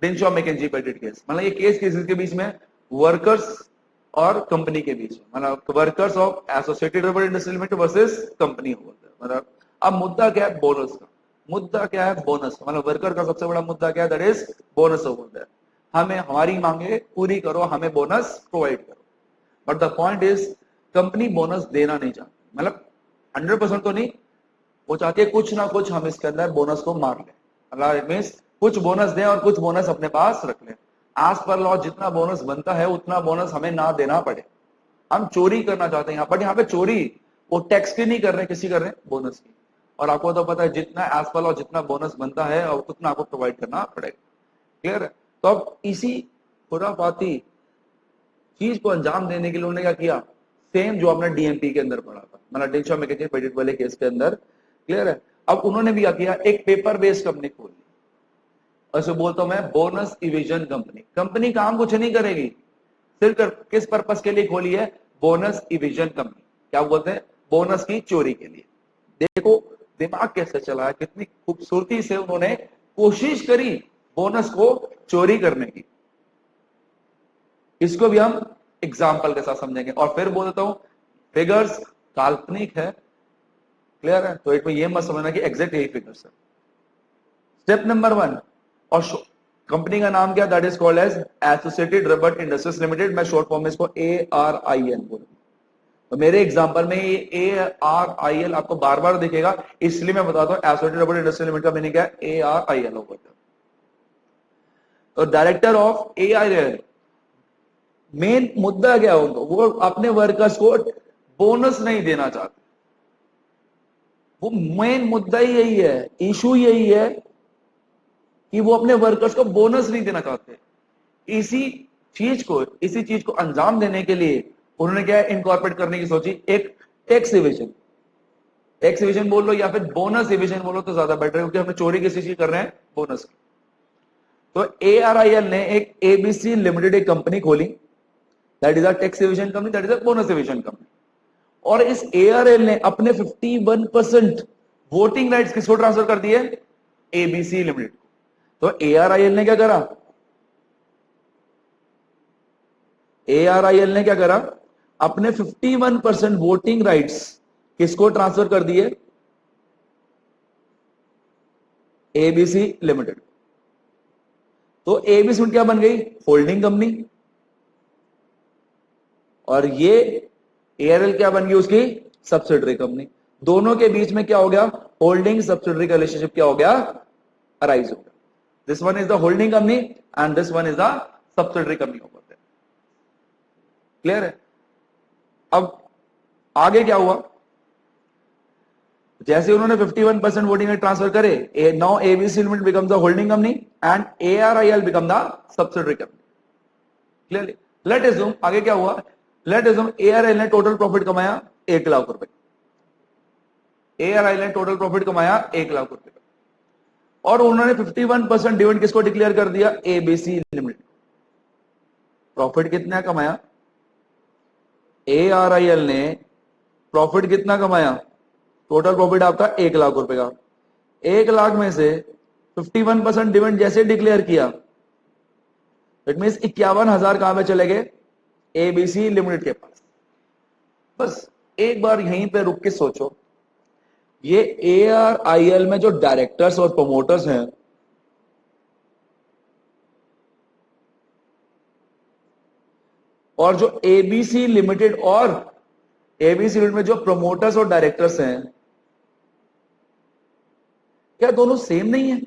Dinshaw McKenzie Petit case. मतलब ये केस किसके बीच में, वर्कर्स और कंपनी के बीच में, मतलब workers of associated rubber industry limited versus company over there. मतलब अब मुद्दा क्या है, बोनस का। मुद्दा क्या है? बोनस। मतलब वर्कर का सबसे बड़ा मुद्दा क्या है? That is bonus of work. हमें हमारी मांगे पूरी करो, हमें बोनस प्रोवाइड करो। But the point is company bonus देना नहीं चाहती, मतलब 100% तो नहीं, वो चाहती है कुछ ना कुछ हम इसके अंदर बोनस को मार लें। मतलब इट मींस कुछ बोनस दें और कुछ बोनस अपने पास रख लें। एज पर लॉ जितना बोनस बनता है उतना बोनस हमें ना देना पड़े। हम चोरी करना चाहते हैं यहाँ, बट यहाँ पे चोरी वो टैक्स की नहीं कर रहे, किसी कर रहे हैं? बोनस की। और आपको तो पता है जितना एज पर लॉ जितना बोनस बनता है और उतना आपको प्रोवाइड करना पड़ेगा। क्लियर है? तो अब इसी खुराफाती चीज को अंजाम देने के लिए उन्होंने क्या किया? सेम जो आपने डीएमपी के अंदर पढ़ा था, मतलब डिशा मैकेजी पेटेंट वाले केस के अंदर। क्लियर है? अब उन्होंने भी क्या किया? एक पेपर बेस्ड कंपनी खोली। ऐसे बोलता हूं मैं, बोनस इविजन कंपनी। कंपनी काम कुछ नहीं करेगी, सिर्फ किस पर्पस के लिए खोली है? Bonus evasion company. क्या बोलते हैं? बोनस की चोरी के लिए। देखो दिमाग कैसे चला है, कितनी खूबसूरती से उन्होंने कोशिश करी बोनस को चोरी करने की। इसको भी हम एग्जाम्पल के साथ समझेंगे। और फिर बोलता हूं फिगर्स काल्पनिक है। क्लियर है? तो एक में ये मत समझना कि एग्जैक्ट यही फिगर्स है। स्टेप नंबर 1, और कंपनी का नाम क्या? That is called as associated rubber industries limited. मैं शॉर्ट फॉर्म में इसको ARIL बोलूंगा। तो मेरे एग्जांपल में ये ARIL आपको बार बार दिखेगा, इसलिए मैं बताता हूं एसोसिएटेड रबर इंडस्ट्रीज लिमिटेड का मीनिंग क्या है? ARIL होगा। तो डायरेक्टर ऑफ ARIL, मेन मुद्दा क्या होगा? वो अपने वर्कर्स को बोनस नहीं देना चाहते। वो मेन मुद्दा ही यही है, इशू यही है कि वो अपने वर्कर्स को बोनस नहीं देना चाहते। इसी चीज को अंजाम देने के लिए उन्होंने क्या इनकॉर्पोरेट करने की सोची? एक टैक्स इवेजन। टैक्स इवेजन बोल लो या फिर बोनस इवेजन बोलो तो ज्यादा बेटर है, क्योंकि हमें चोरी किसी चीज कर रहे हैं? बोनस की। तो ARIL ने एक ABC लिमिटेड एक कंपनी खोली, that is a tax evasion company, that is a bonus evasion company. और इस ARIL ने अपने 51% वोटिंग राइट्स किसको ट्रांसफर कर दिए? ABC limited. तो ARIL ने क्या करा? ARIL ने क्या करा? अपने 51% वोटिंग राइट्स किसको ट्रांसफर कर दिए? ABC limited. तो ABC लिमिटेड क्या बन गई? Holding company. और ये ARIL क्या बन गई? उसकी सब्सिडरी कंपनी। दोनों के बीच में क्या हो गया? होल्डिंग सब्सिडरी का रिलेशनशिप क्या हो गया? अराइज हो गया। This one is the holding company and this one is the subsidiary company of. Clear है? अब आगे क्या हुआ? जैसे उन्होंने 51% वोटिंग ट्रांसफर करे, now ABC limited becomes the holding company and ARIL become the subsidiary company. Clearly? Late assume आगे क्या हुआ? लेट अज्यूम ARIL ने टोटल प्रॉफिट कमाया 1 लाख रुपए। ARIL ने टोटल प्रॉफिट कमाया 1 लाख रुपए, और उन्होंने 51% डिविडेंड किसको डिक्लेयर कर दिया? ABC limited. प्रॉफिट कितना कमाया? ARIL ने प्रॉफिट कितना कमाया? टोटल प्रॉफिट आपका 1 लाख रुपए का। 1 लाख में से 51% डिविडेंड जैसे डिक्लेयर किया, इट मीन 51,000 कहां पे चले गए? ABC लिमिटेड के पास। बस एक बार यहीं पे रुक के सोचो, ये ARIL में जो डायरेक्टर्स और प्रमोटर्स हैं, और जो ABC लिमिटेड में जो प्रमोटर्स और डायरेक्टर्स हैं, क्या दोनों सेम नहीं है?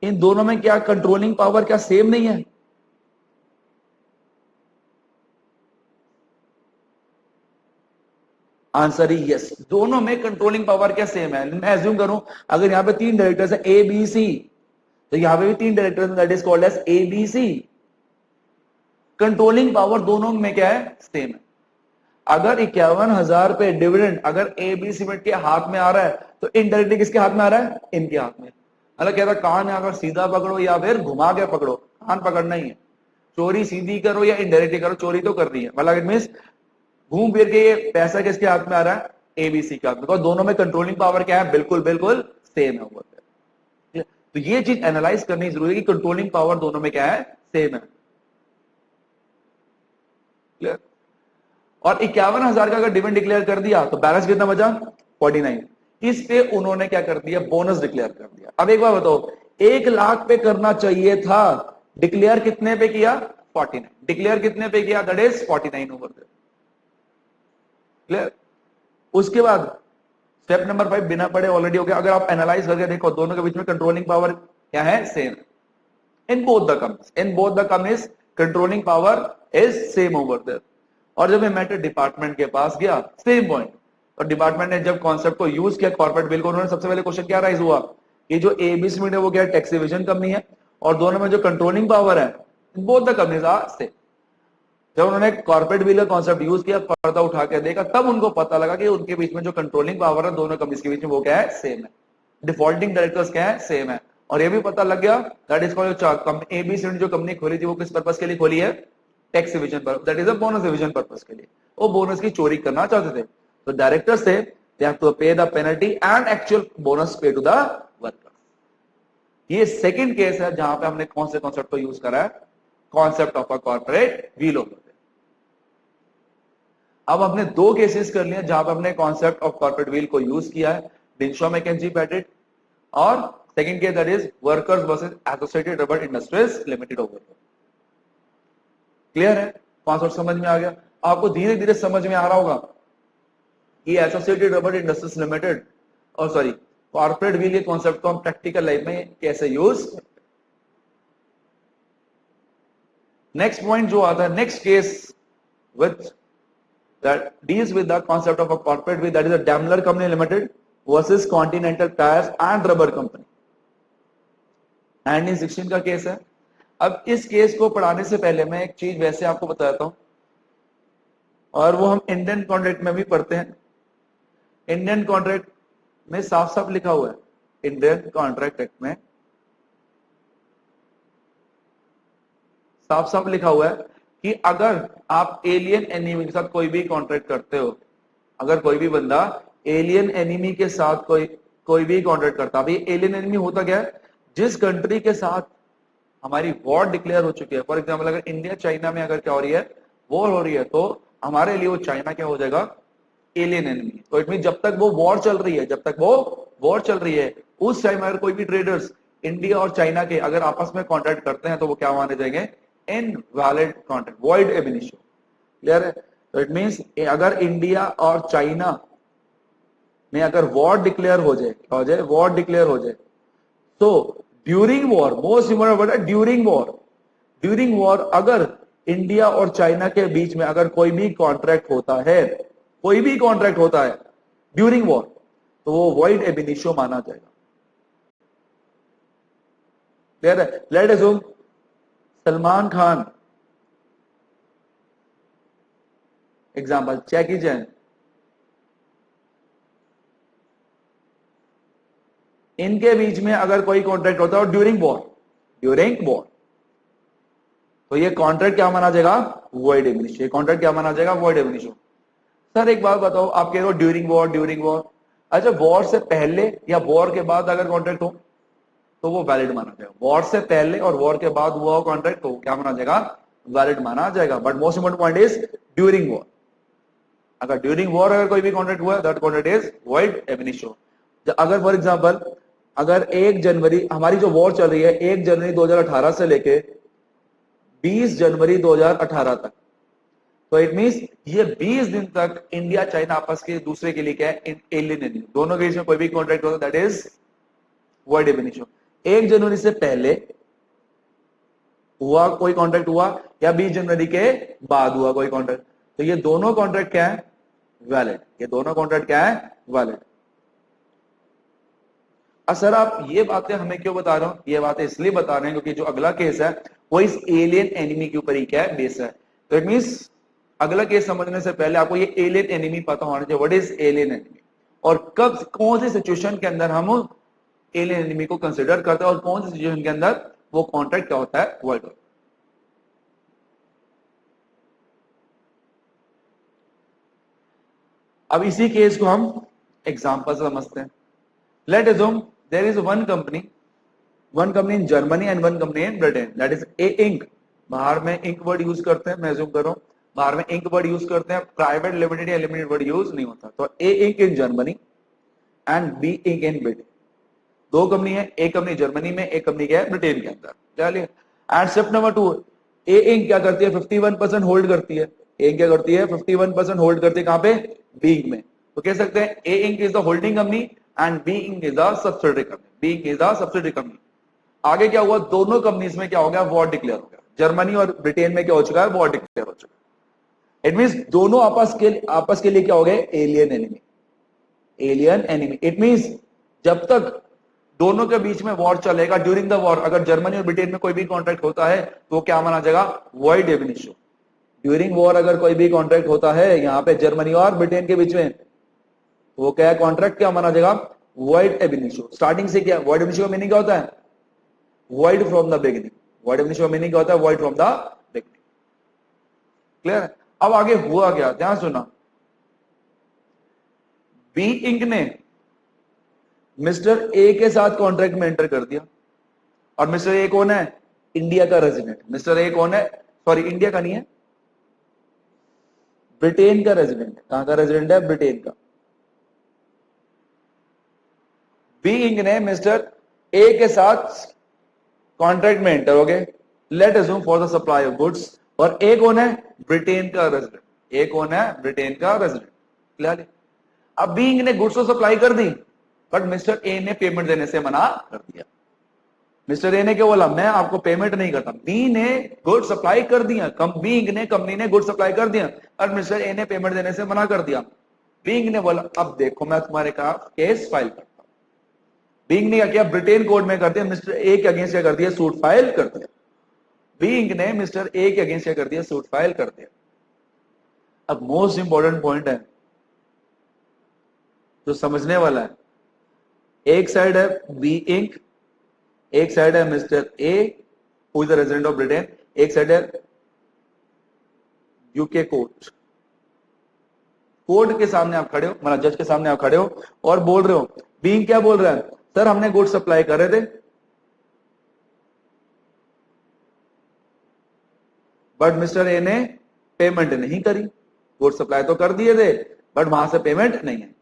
इन दोनों में क्या कंट्रोलिंग पावर क्या सेम नहीं है? आंसर ही यस, दोनों में कंट्रोलिंग पावर क्या सेम है। मैं एज्यूम करूं अगर यहां पे 3 डायरेक्टर्स हैं ABC, तो यहां पे भी 3 directors, that is called as ABC। Controlling power दोनों में क्या है? सेम है। अगर 51,000 पे डिविडेंड अगर ABC लिमिटेड के हाथ में आ रहा है, तो इनडायरेक्टली किसके हाथ में आ रहा है? इनके हाथ में। मतलब कहता कान है अगर सीधा पकड़ो या फिर घुमा के पकड़ो, कान पकड़ना ही है। चोरी सीधी करो या इनडायरेक्टली करो, चोरी तो करनी है। मतलब इट मींस घूम फिर के ये पैसा किसके हाथ में आ रहा है? ABC के हाथ में। बिकॉज दोनों में कंट्रोलिंग पावर क्या है? बिल्कुल बिल्कुल सेम है। वो तो ये चीज एनालाइज करनी जरूरी है कि कंट्रोलिंग पावर दोनों में क्या है? सेम है। क्लियर? और 51,000 का अगर डिविडेंड डिक्लेयर कर दिया तो बैलेंस कितना बचा? 49। इस पे उन्होंने क्या कर दिया, बोनस डिक्लेयर कर दिया। अब एक बार बताओ, 1 लाख पे करना चाहिए था, डिक्लेयर कितने पे किया, 49। डिक्लेयर कितने पे किया, that is 49 over there. Clear. उसके बाद स्टेप नंबर 5 बिना पढ़े ऑलरेडी हो गया। अगर आप एनालाइज करके देखो, दोनों के बीच में कंट्रोलिंग पावर क्या है, same. In both the companies controlling power is same over there. और जब मैं मैटर डिपार्टमेंट के पास गया, सेम पॉइंट। और डिपार्टमेंट ने जब कॉन्सेप्ट को यूज किया कॉर्पोरेट बिल को, उन्होंने सबसे पहले क्वेश्चन क्या राइज हुआ, ये जो एबीसी है वो क्या है, टैक्स एविजन कंपनी है, और दोनों में जो कंट्रोलिंग पावर है, both the companies are same. जब उन्होंने कॉर्पोरेट बिल का कॉन्सेप्ट यूज किया, पर्दा उठा के देखा, तब उनको पता लगा कि उनके बीच में जो कंट्रोलिंग पावर है दोनों कंपनीज के बीच में वो क्या है, सेम है। डिफॉल्टिंग डायरेक्टर्स क्या है, सेम है। और ये भी पता लग गया दैट इज कॉल्ड एबीसी ने जो कंपनी खोली थी वो किस पर्पस के लिए खोली है, टैक्स एविजन पर, that is a bonus Avision purpose के लिए। वो बोनस की चोरी करना चाहते थे, तो डायरेक्टर्स से they have to pay the penalty and actual bonus पे टू द वर्कर्स। ये सेकंड केस है जहां पे हमने कौन से कॉन्सेप्ट को यूज करा है, concept of a corporate veil over. अब हमने 2 केसेस कर लिए जहां पे हमने कॉन्सेप्ट ऑफ कॉर्पोरेट व्हील को यूज किया है, डिनशॉ मैकेंजी पैटेट, और second case that is workers versus associated rubber industries limited over. Clear है, कॉन्सेप्ट समझ में आ गया। आपको धीरे धीरे समझ में आ रहा होगा कि एसोसिएटेड रबर इंडस्ट्रीज लिमिटेड और सॉरी कॉर्पोरेट व्हील के कॉन्सेप्ट को हम प्रैक्टिकल लाइफ में कैसे यूज। नेक्स्ट पॉइंट जो आता है, next case with that deals with the concept of a corporate wheel, that is a Daimler Company Limited versus Continental Tires and Rubber Company। 1916 का case है। अब इस केस को पढ़ाने से पहले मैं एक चीज वैसे आपको बताता हूं, और वो हम इंडियन कॉन्ट्रैक्ट में भी पढ़ते हैं। इंडियन कॉन्ट्रैक्ट में साफ साफ लिखा हुआ है, इंडियन कॉन्ट्रैक्ट एक्ट में साफ साफ लिखा हुआ है कि अगर आप एलियन एनिमी के साथ कोई भी कॉन्ट्रैक्ट करते हो, अगर कोई भी बंदा एलियन एनिमी के साथ कोई भी कॉन्ट्रैक्ट करता, भाई एलियन एनिमी होता क्या है, जिस कंट्री के साथ हमारी वॉर डिक्लेयर हो चुकी है। फॉर एग्जाम्पल अगर इंडिया चाइना में अगर क्या हो रही है, वॉर हो रही है, तो हमारे लिए वो चाइना क्या हो जाएगा, एलियन एनिमी। तो इट मीन जब तक वो वॉर चल रही है, जब तक वो वॉर चल रही है, उस टाइम अगर कोई भी ट्रेडर्स इंडिया और चाइना के अगर आपस में कॉन्ट्रैक्ट करते हैं तो वो क्या माने जाएंगे, इनवैलिड कॉन्ट्रैक्ट, वॉइड एब इनिशियो। क्लियर है। तो इट मींस अगर इंडिया और चाइना में अगर वॉर डिक्लेयर हो जाए, वॉर डिक्लेयर हो जाए, तो during war, most important word है ड्यूरिंग वॉर, ड्यूरिंग वॉर अगर इंडिया और चाइना के बीच में अगर कोई भी कॉन्ट्रैक्ट होता है, कोई भी कॉन्ट्रैक्ट होता है ड्यूरिंग वॉर, तो वो वॉइड एब इनिशियो माना जाएगा। क्लियर है। Let assume Salman Khan, example Jackie Chan, इनके बीच में अगर कोई कॉन्ट्रैक्ट होता है ड्यूरिंग वॉर, तो ये कॉन्ट्रैक्ट क्या माना जाएगा, वॉइड एब इनिशियो। कॉन्ट्रैक्ट क्या माना जाएगा, वॉइड एब इनिशियो। सर एक बात बताओ, आप कह रहे हो ड्यूरिंग वॉर, अच्छा वॉर से पहले या वॉर के बाद अगर कॉन्ट्रैक्ट हो तो वो वैलिड माना जाएगा। वॉर से पहले और वॉर के बाद हुआ हो कॉन्ट्रैक्ट तो क्या माना जाएगा, वैलिड माना जाएगा। But most important point is during war. अगर ड्यूरिंग वॉर अगर कोई भी कॉन्ट्रैक्ट हुआ दैट कॉन्ट्रैक्ट इज वॉइड एब इनिशियो। अगर फॉर एग्जांपल अगर 1 जनवरी हमारी जो वॉर चल रही है 1 जनवरी 2018 से लेके 20 जनवरी 2018 तक, तो इट मींस ये 20 दिन तक इंडिया चाइना आपस के दूसरे के लिए क्या है, एलियन एनिमी, दोनों के बीच में कोई भी कॉन्ट्रैक्ट होता दैट इज वॉइड एब इनिशियो। 1 जनवरी से पहले हुआ कोई कॉन्ट्रैक्ट हुआ या 20 जनवरी के बाद हुआ कोई कॉन्ट्रैक्ट, तो ये दोनों कॉन्ट्रैक्ट क्या है, वैलिड। ये दोनों कॉन्ट्रैक्ट क्या है, वैलिड। सर आप ये बातें हमें क्यों बता रहे हो, ये बातें इसलिए बता रहे हैं क्योंकि जो अगला केस है वो इस एलियन एनिमी के ऊपर ही क्या है, बेस है। तो इट मींस अगला केस समझने से पहले आपको ये एलियन एनिमी पता होना चाहिए, व्हाट इज एलियन एनिमी, और कब कौन सी सिचुएशन के अंदर हम एलियन एनिमी को कंसिडर करते हैं और कौन सी सिचुएशन के अंदर वो कॉन्ट्रैक्ट क्या होता है, वॉइड होता है। अब इसी केस को हम एग्जांपल से समझते हैं। Let assume there is one company in Germany and one company in Britain, that is A Inc. बाहर में इंक वर्ड यूज करते हैं, मैं अज्यूम कर रहा हूं बाहर में इंक वर्ड यूज करते हैं, प्राइवेट लिमिटेड या लिमिटेड वर्ड यूज नहीं होता। तो A Inc in Germany and B Inc in Britain. दो कंपनी है, एक कंपनी जर्मनी में, एक कंपनी क्या है ब्रिटेन के अंदर। चलिए and step number 2, A Inc क्या करती है 51% होल्ड करती है। ए क्या करती है 51% होल्ड करती है कहां पे, बी इंक में। तो कह सकते हैं A Inc is the holding company and B Inc is the subsidiary company. B Inc is the subsidiary company. आगे क्या हुआ, दोनों कंपनीज में क्या हो गया, वॉर डिक्लेयर हो गया। जर्मनी और ब्रिटेन में क्या हो चुका है, वॉर डिक्लेयर हो चुका है। इट मींस दोनों आपस के लिए क्या हो गए, alien enemy. Alien enemy it means जब तक दोनों के बीच में वॉर चलेगा, ड्यूरिंग द वॉर अगर जर्मनी और ब्रिटेन में कोई भी कॉन्ट्रैक्ट होता है तो वो क्या माना जाएगा, वॉइड एब इनिशियो। ड्यूरिंग वॉर अगर कोई भी कॉन्ट्रैक्ट होता है यहाँ पे जर्मनी और ब्रिटेन के बीच में, तो वो क्या है, कॉन्ट्रैक्ट क्या माना जाएगा, वॉइड एब इनिशियो। स्टार्टिंग से क्या, वॉइड एब इनिशियो का मीनिंग क्या होता है, void from the beginning. Void एब इनिशियो का मीनिंग क्या होता है, void from the beginning. Clear है। अब आगे हुआ क्या, ध्यान सुना। बी इंक ने मिस्टर ए के साथ कॉन्ट्रैक्ट में एंटर कर दिया। और मिस्टर ए कौन है, इंडिया का रेजिडेंट। मिस्टर ए कौन है, सॉरी इंडिया का नहीं है, ब्रिटेन का रेजिडेंट। कहां का रेजिडेंट है, ब्रिटेन का। बी इंक ने मिस्टर ए के साथ कॉन्ट्रैक्ट में एंटर हो गए, late assume for the supply of goods. और ए कौन है, ब्रिटेन का रेजिडेंट। ए कौन है, ब्रिटेन का रेजिडेंट। क्लियर। अब बी इंक ने गुड्स तो सप्लाई कर दी, बट मिस्टर ए ने पेमेंट देने से मना कर दिया। मिस्टर ए ने क्या बोला, मैं आपको पेमेंट नहीं करता। बी ने गुड सप्लाई कर दिया, बी इंक ने, कंपनी ने गुड सप्लाई कर दिया, और मिस्टर ए ने पेमेंट देने से मना कर दिया। बी इंक ने बोला अब देखो मैं तुम्हारे का केस फाइल करता हूं। बी इंक ने क्या किया, ब्रिटेन कोर्ट में कर दिया, मिस्टर ए के अगेंस्ट क्या कर दिया, सूट फाइल कर दिया। बी इंक ने मिस्टर ए के अगेंस्ट क्या कर दिया, सूट फाइल कर दिया। अब मोस्ट इंपॉर्टेंट पॉइंट है जो समझने वाला है, एक साइड है बी इंक, एक साइड है mister A who is the resident of Britain, एक साइड है यूके कोर्ट। कोर्ट के सामने आप खड़े हो, मतलब जज के सामने आप खड़े हो और बोल रहे हो, बी इंक क्या बोल रहा है, सर हमने गुड सप्लाई कर रहे थे, बट मिस्टर ए ने पेमेंट नहीं करी। गुड सप्लाई तो कर दिए थे, बट वहां से पेमेंट नहीं है।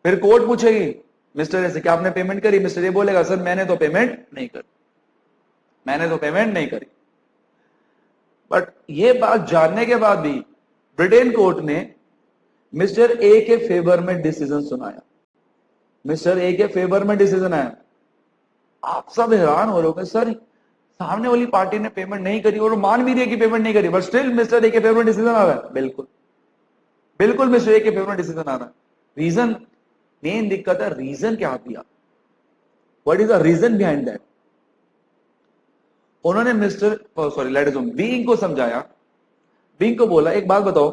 फिर कोर्ट पूछेगी मिस्टर ए से, क्या आपने पेमेंट करी? मिस्टर ए बोलेगा, सर मैंने तो पेमेंट नहीं करी, मैंने तो पेमेंट नहीं करी। बट ये बात जानने के बाद भी ब्रिटेन कोर्ट ने मिस्टर ए के फेवर में डिसीजन सुनाया। मिस्टर ए के फेवर में डिसीजन आया। आप सब हैरान हो रहे हो, सर सामने वाली पार्टी ने पेमेंट नहीं करी और मान भी रही है कि पेमेंट नहीं करी, बट स्टिल मिस्टर ए के फेवर में डिसीजन आ रहा है। बिल्कुल बिल्कुल मिस्टर ए के फेवर में डिसीजन आ रहा है। रीजन, मेन दिक्कत है रीजन क्या दिया, what is the reason behind that. उन्होंने mister sorry let us B Inc को समझाया। बी इंक को बोला एक बात बताओ,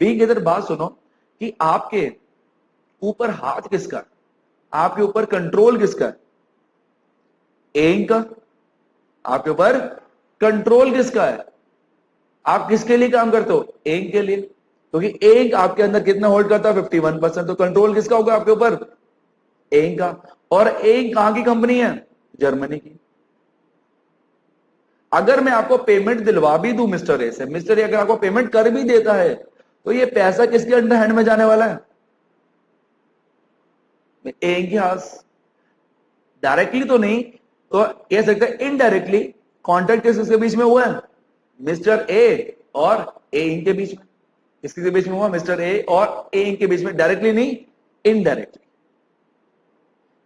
बी इंक इधर बात सुनो कि आपके ऊपर हाथ किसका है, आपके ऊपर कंट्रोल किसका है, ए इंक का। आपके ऊपर कंट्रोल किसका है, आप किसके लिए काम करते हो, ए इंक के लिए, क्योंकि ए इंक आपके अंदर कितना होल्ड करता है 51%, तो कंट्रोल किसका होगा आपके ऊपर, ए इंक का। और ए इंक कहां की कंपनी है, जर्मनी की। अगर मैं आपको पेमेंट दिलवा भी दूं मिस्टर ए से, मिस्टर ए अगर आपको पेमेंट कर भी देता है, तो ये पैसा किसके अंडर हैंड में जाने वाला है, ए इंक के हाथ। डायरेक्टली तो नहीं, तो कह सकते हैं इनडायरेक्टली कॉन्ट्रैक्ट किसके बीच में हुआ है, मिस्टर ए और ए इंक के बीच में। किसके बीच में हुआ, मिस्टर ए और ए इंक के बीच में, डायरेक्टली नहीं इनडायरेक्टली।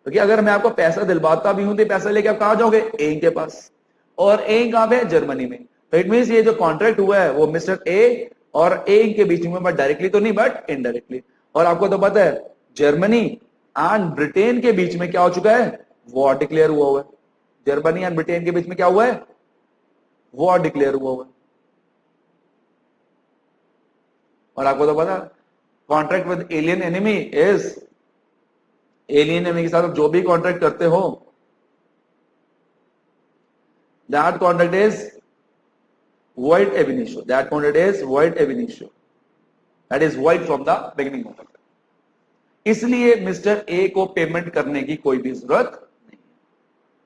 क्योंकि अगर मैं आपको पैसा दिलवाता भी हूं तो पैसा लेके आप कहां जाओगे, ए इंक के पास, और ए इंक कहां पे है, जर्मनी में। तो इट मींस ये जो कॉन्ट्रैक्ट हुआ है वो मिस्टर ए और ए इंक के बीच में, बट डायरेक्टली तो नहीं बट इनडायरेक्टली। और आपको तो पता है जर्मनी एंड ब्रिटेन के बीच में क्या हो चुका है, वॉर डिक्लेयर हुआ है। जर्मनी एंड ब्रिटेन के बीच में क्या हुआ है, वॉर डिक्लेयर हुआ है। और आपको तो पता contract with alien enemy is, alien enemy के साथ जो भी कॉन्ट्रैक्ट करते हो, that contract is void ab initio, that contract is void ab initio, that is void from the beginning of the contract. इसलिए मिस्टर ए को payment करने की कोई भी जरूरत नहीं है,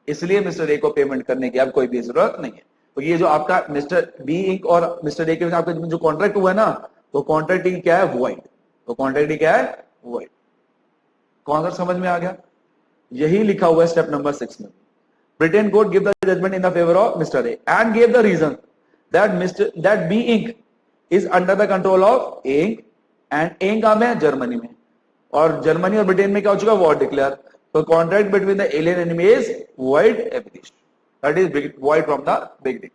इसलिए मिस्टर ए को पेमेंट करने की अब कोई भी जरूरत नहीं है। तो ये जो आपका मिस्टर बी इंक और मिस्टर ए के बीच आपका जो कॉन्ट्रैक्ट हुआ है ना, तो कॉन्ट्रैक्ट क्या है, void। तो कॉन्ट्रैक्ट क्या है, void. कॉन्सेप्ट समझ में आ गया? यही लिखा हुआ है स्टेप नंबर 6 में. Britain court give the judgment in the favor of Mr. A and gave the reason that B Inc. is under the control of A Inc. and A Inc. कहाँ में है? जर्मनी में. और Germany और Britain में क्या हो चुका? War declare. तो contract between the alien enemy is void ab initio. That is void from the beginning.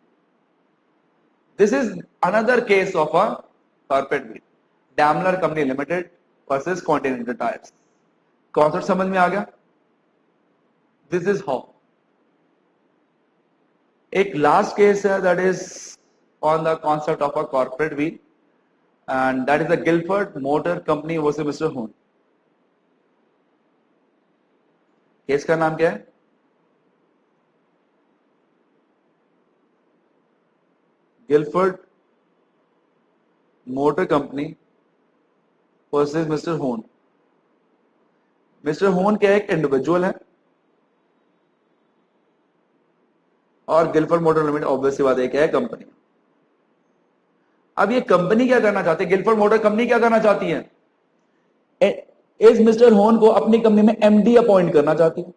This is another case of a corporate will. Daimler Company Limited versus Continental Tires. Concept समझ में आ गया? This is how. एक last case है that is on the concept of a corporate will, and that is the Guilford Motor Company versus Mr. Hoon. Case का नाम क्या है? Gilford motor company versus mister Horne. Mister Horne क्या एक individual है और Guilford motor limited obviously बात है क्या है? कंपनी. अब ये कंपनी क्या करना चाहती है? गिलफोर्ड मोटर कंपनी क्या करना चाहती है? इस मिस्टर होन को अपनी कंपनी में एमडी अपॉइंट करना चाहती है.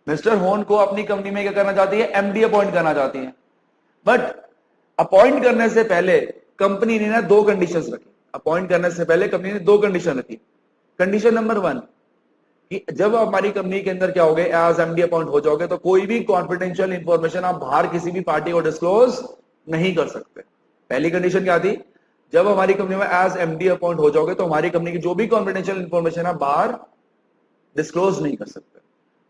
मिस्टर होन को अपनी कंपनी में क्या करना चाहती है? एमडी अपॉइंट करना चाहती है. बट अपॉइंट करने से पहले कंपनी ने ना दो कंडीशंस रखी. अपॉइंट करने से पहले कंपनी ने दो कंडीशन रखी. कंडीशन नंबर 1 कि जब हमारी कंपनी के अंदर क्या हो गए, एज एमडी अपॉइंट हो जाओगे तो कोई भी कॉन्फिडेंशियल इंफॉर्मेशन आप बाहर किसी भी पार्टी को डिस्क्लोज नहीं कर सकते. पहली कंडीशन क्या थी? जब हमारी कंपनी में एज एमडी अपॉइंट हो जाओगे तो हमारी कंपनी की जो भी कॉन्फिडेंशियल इंफॉर्मेशन आप बाहर डिस्क्लोज नहीं कर सकते.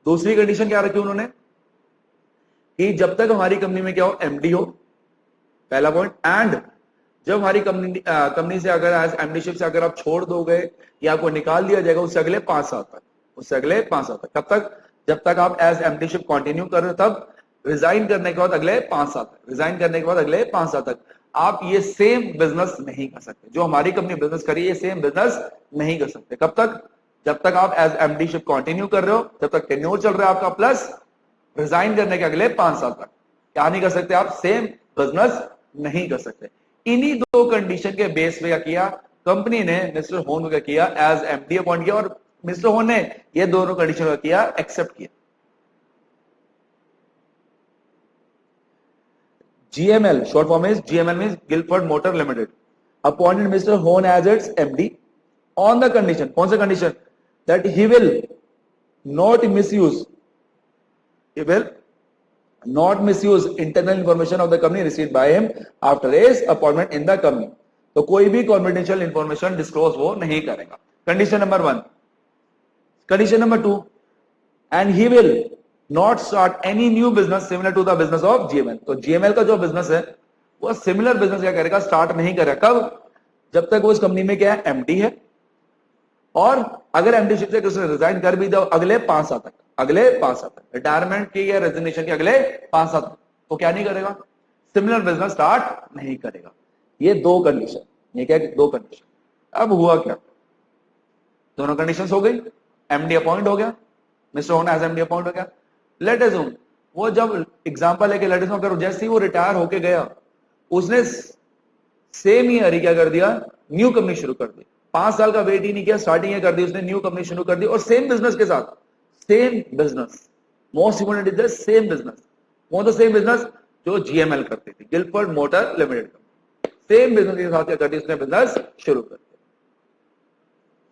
दूसरी कंडीशन क्या रखी उन्होंने कि जब तक हमारी कंपनी में क्या हो, एमडी हो. पहला पॉइंट. एंड जब हमारी कंपनी से अगर एज एमडीशिप से अगर आप छोड़ दोगे या आपको निकाल दिया जाएगा उससे अगले 5 साल तक. उससे अगले 5 साल तक. कब तक? जब तक आप एज एमडीशिप कंटिन्यू कर रहे हो तब. रिजाइन करने के बाद अगले 5 साल तक. रिजाइन करने के बाद अगले 5 साल तक आप ये सेम बिजनेस नहीं कर सकते. जो हमारी कंपनी बिजनेस करी है सेम बिजनेस नहीं कर सकते. कब तक? जब तक आप एज एमडीशिप कंटिन्यू कर रहे हो, जब तक टेन्योर चल रहा है आपका, प्लस रिजाइन करने के अगले 5 साल तक क्या नहीं कर सकते? आप सेम बिजनेस नहीं कर सकते. इन्हीं दो कंडीशन के बेस पे क्या किया कंपनी ने? मिस्टर होन को क्या किया? एज एमडी अपॉइंट किया और मिस्टर होन ने ये दोनों कंडीशन का किया, एक्सेप्ट किया. GML short form is GML means Guilford Motor Limited appointed Mr. Hone as its MD on the condition. कौन सा condition? That he will not misuse internal information of the company received by him after his appointment in the company. तो कोई भी confidential information disclose वो नहीं करेगा. Condition number 1. Condition number 2. And he will not start any new business similar to the business of GML. तो GML का जो business है वो सिमिलर बिजनेस क्या करेगा? स्टार्ट नहीं करेगा. कब? जब तक वो इस कंपनी में क्या है? एमडी है. और अगर एमडीशिप से उसने रिजाइन कर भी दो अगले 5 साल तक, अगले 5 साल तक रिटायरमेंट की या रेजिग्नेशन के अगले 5 साल तक तो क्या नहीं करेगा? सिमिलर बिजनेस स्टार्ट नहीं करेगा. ये दो कंडीशन. ये क्या? दो कंडीशन. अब हुआ क्या? दोनों कंडीशन हो गई. एमडी अपॉइंट हो गया, मिस्टर होन एज एमडी अपॉइंट हो गया. लेट अज्यूम वो जब एग्जांपल है कि लेट अज्यूम अगर जैसे ही वो रिटायर होके गया उसने सेम ईयर ही क्या कर दिया? न्यू कंपनी शुरू कर दी. 5 साल का वेट ही नहीं किया, स्टार्टिंग कर दी उसने, न्यू कंपनी शुरू कर दी और सेम बिजनेस के साथ. Same business. Most important is the same business. कौन सा सेम बिजनेस? जो जीएमएल करती थी, Gilford motor limited. Same business के साथ क्या कर दी उसने? बिजनेस शुरू कर दिया.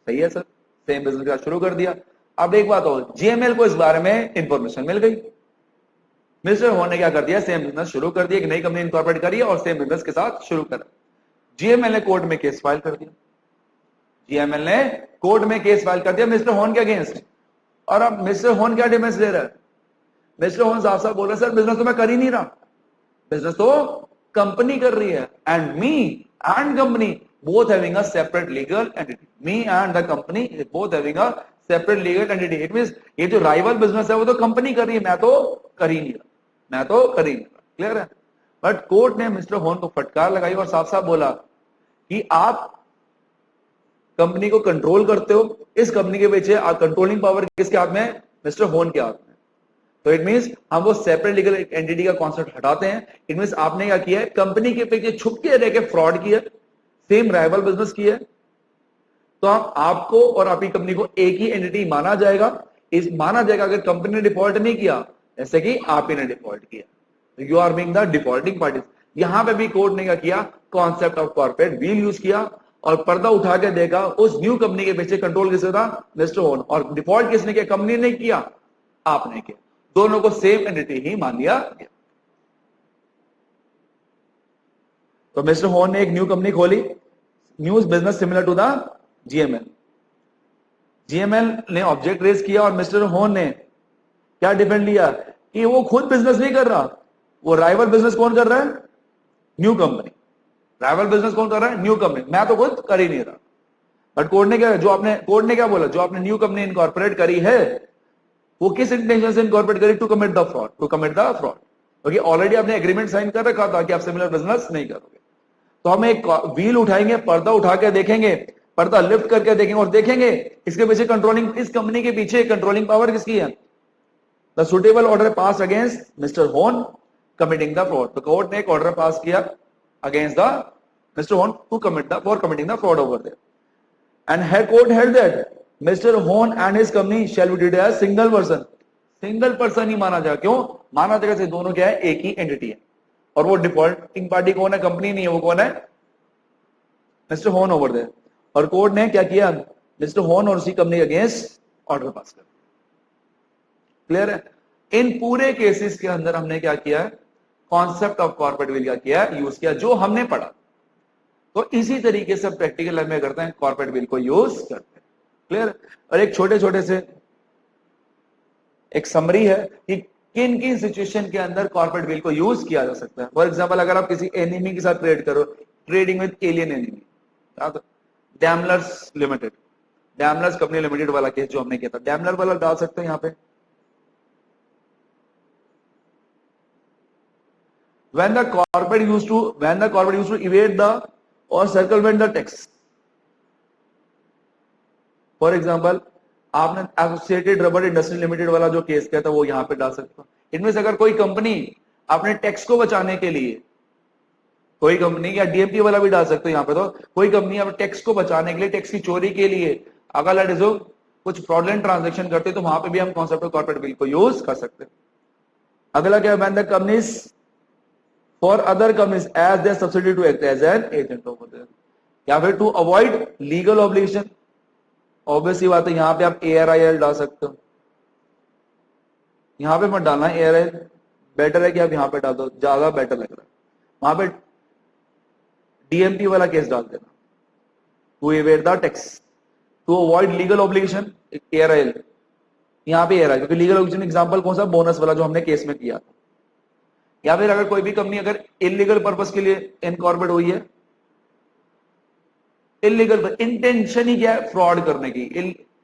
सही है सर? सेम बिजनेस के साथ शुरू कर दिया. अब एक बात और, जीएमएल को इस बारे में इंफॉर्मेशन मिल गई. मिस्टर होन ने क्या कर दिया? सेम बिजनेस शुरू कर दिया. एक नई कंपनी इनकॉर्पोरेट करी और सेम बिजनेस के साथ शुरू करा. जीएमएल ने कोर्ट में केस फाइल कर दिया. जीएमएल ने कोर्ट में केस फाइल कर दिया मिस्टर होन के अगेंस्ट. और अब मिस्टर होन क्या डिफेंस दे रहा है? मिस्टर होन साफ साफ बोल रहा है सर बिजनेस तो मैं कर ही नहीं रहा, बिजनेस तो कंपनी कर रही है. And me and company both having a separate legal entity. Me and the company both having a separate legal entity. It means ये जो राइवल बिजनेस है वो तो कंपनी कर रही है, मैं तो कर ही नहीं रहा, मैं तो कर ही नहीं रहा. क्लियर है? बट कोर्ट ने मिस्टर होन को फटकार लगाई और साफ साफ बोला कि आप कंपनी को कंट्रोल करते हो. इस कंपनी के पीछे कंट्रोलिंग पावर किसके हाथ में है? मिस्टर होन के हाथ में. तो इट मींस हम वो सेपरेट लीगल एंटिटी का कॉन्सेप्ट हटाते हैं. इट मींस आपने क्या किया है? कंपनी के पीछे छुप के रह के फ्रॉड किया, सेम राइवल बिजनेस किया तो आपको और आपकी कंपनी को एक ही एंटिटी माना जाएगा। इस माना जाएगा अगर कंपनी ने डिफॉल्ट नहीं किया, जैसे कि आप ही ने डिफॉल्ट किया, तो you are being the defaulting party. यहां पे भी कोर्ट ने क्या किया, concept of corporate veil use किया और पर्दा उठा के देखा उस न्यू कंपनी के पीछे कंट्रोल किसका था, मिस्टर होन, और डिफॉल्ट किसने किया, कंपनी ने किया, आपने किया, दोनों को सेम एंटिटी ही मान लिया गया। तो मिस्टर होन ने एक न्यू कंपनी खोली, news business similar to the GML. GML ने ऑब्जेक्ट रेज किया और मिस्टर होन ने क्या डिफेंड लिया कि वो खुद बिजनेस नहीं कर रहा, वो राइवल बिजनेस कौन कर रहा है, न्यू कंपनी। राइवल बिजनेस कौन कर रहा है, न्यू कंपनी, मैं तो खुद कर ही नहीं रहा। बट कोर्ट ने क्या बोला, जो आपने न्यू कंपनी इनकॉर्पोरेट करी है वो किस इंटेंशन से इनकॉर्पोरेट करी, टू कमिट द फ्रॉड, क्योंकि ऑलरेडी आपने एग्रीमेंट साइन कर रखा था कि आप सिमिलर बिजनेस नहीं करोगे। तो हम एक व्हील उठाएंगे, पर्दा उठा के देखेंगे, पर्दा लिफ्ट करके देखेंगे और देखेंगे इसके पीछे कंट्रोलिंग, इस कंपनी के पीछे कंट्रोलिंग पावर किसकी है। The suitable order pass against mister Horne committing the fraud. तो कोर्ट ने एक ऑर्डर पास किया against the mister Horne to for committing the fraud over there, and court held that mister Horne and his company shall be treated as single person. Single person ही माना जाए, क्यों माना जाएगा, से दोनों क्या है, एक ही एंटिटी है, और वो डिफॉल्टिंग पार्टी कौन है, कंपनी नहीं है, वो कौन है, मिस्टर होन ओवर देयर। और कोर्ट ने क्या किया, मिस्टर होन और उसी कंपनी के अगेंस्ट ऑर्डर पास कर। क्लियर है। इन पूरे केसेस के अंदर हमने क्या किया है, कॉन्सेप्ट ऑफ कॉर्पोरेट विल क्या किया, यूज किया, जो हमने पढ़ा। तो इसी तरीके से प्रैक्टिकल लाइफ में करते हैं, कॉर्पोरेट विल को यूज करते हैं। क्लियर। और एक छोटे छोटे से एक समरी है कि किन किन सिचुएशन के अंदर कॉर्पोरेट विल को यूज किया जा सकता है। फॉर एग्जांपल, अगर आप किसी एनिमी के साथ ट्रेड करो, trading with alien enemy, Daimlers limited, Daimlers company limited वाला केस जो हमने किया था, डैमलर वाला डाल सकते हैं यहां पे। when the corporate used to evade the or circumvent the tax. For example, आपने एसोसिएटेड रबर इंडस्ट्री लिमिटेड वाला जो केस किया था वो यहां पे डाल सकते हो। इनमें से अगर कोई कंपनी अपने टैक्स को बचाने के लिए, कोई कंपनी, या डीएमपी वाला भी डाल सकते हो यहां पे, तो कोई कंपनी अपने टैक्स को बचाने के लिए, टैक्स की चोरी के लिए अगर लेट जो कुछ फ्रॉडलेंट ट्रांजैक्शन करते, तो वहां पे भी हम कॉन्सेप्ट ऑफ कॉर्पोरेट विल को यूज कर सकते हैं। अगला क्या है, when the companies for other companies as their subsidiary to act as an agent over there, या फिर to avoid legal obligation। Obviously बात है, यहां पे आप ARIL डाल सकते हो, यहां पे मत डालना ARIL, बेटर है कि आप यहां पे डाल दो, ज्यादा बेटर लग रहा है। वहां पे DMP वाला केस डाल देना, to evade the tax, to avoid legal obligation, ARIL, यहां पे ARIL, क्योंकि लीगल ऑब्लिगेशन एग्जांपल कौन सा, बोनस वाला जो हमने केस में किया था। या फिर अगर कोई भी कंपनी अगर इलीगल पर्पस के लिए इनकॉर्पोरेट हुई है, इलीगल इंटेंशन ही क्या है, फ्रॉड करने की,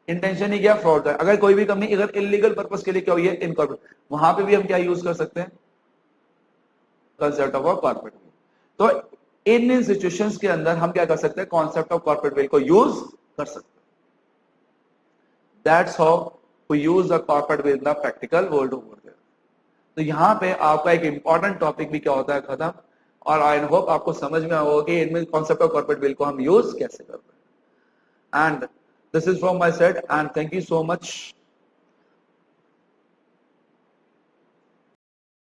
इंटेंशन ही क्या, फ्रॉड कर, अगर कोई भी कंपनी अगर इलीगल पर्पस के लिए क्या हुई है, इनकॉर्पोरेट, वहां पे भी हम क्या यूज कर सकते हैं, कंसेप्ट ऑफ कॉर्पोरेट विल। तो इन सिचुएशंस के अंदर हम क्या कर सकते हैं, कॉन्सेप्ट ऑफ कॉर्पोरेट विल को यूज कर सकते हैं। That's how we use the corporate veil in the practical world over there. तो यहां पे आपका एक इंपॉर्टेंट टॉपिक भी क्या होता है खत्म, और आई होप आपको समझ में आया कि इनमें कॉन्सेप्ट ऑफ कॉर्पोरेट विल को हम यूज कैसे करते हैं। And this is from my side, and thank you so much.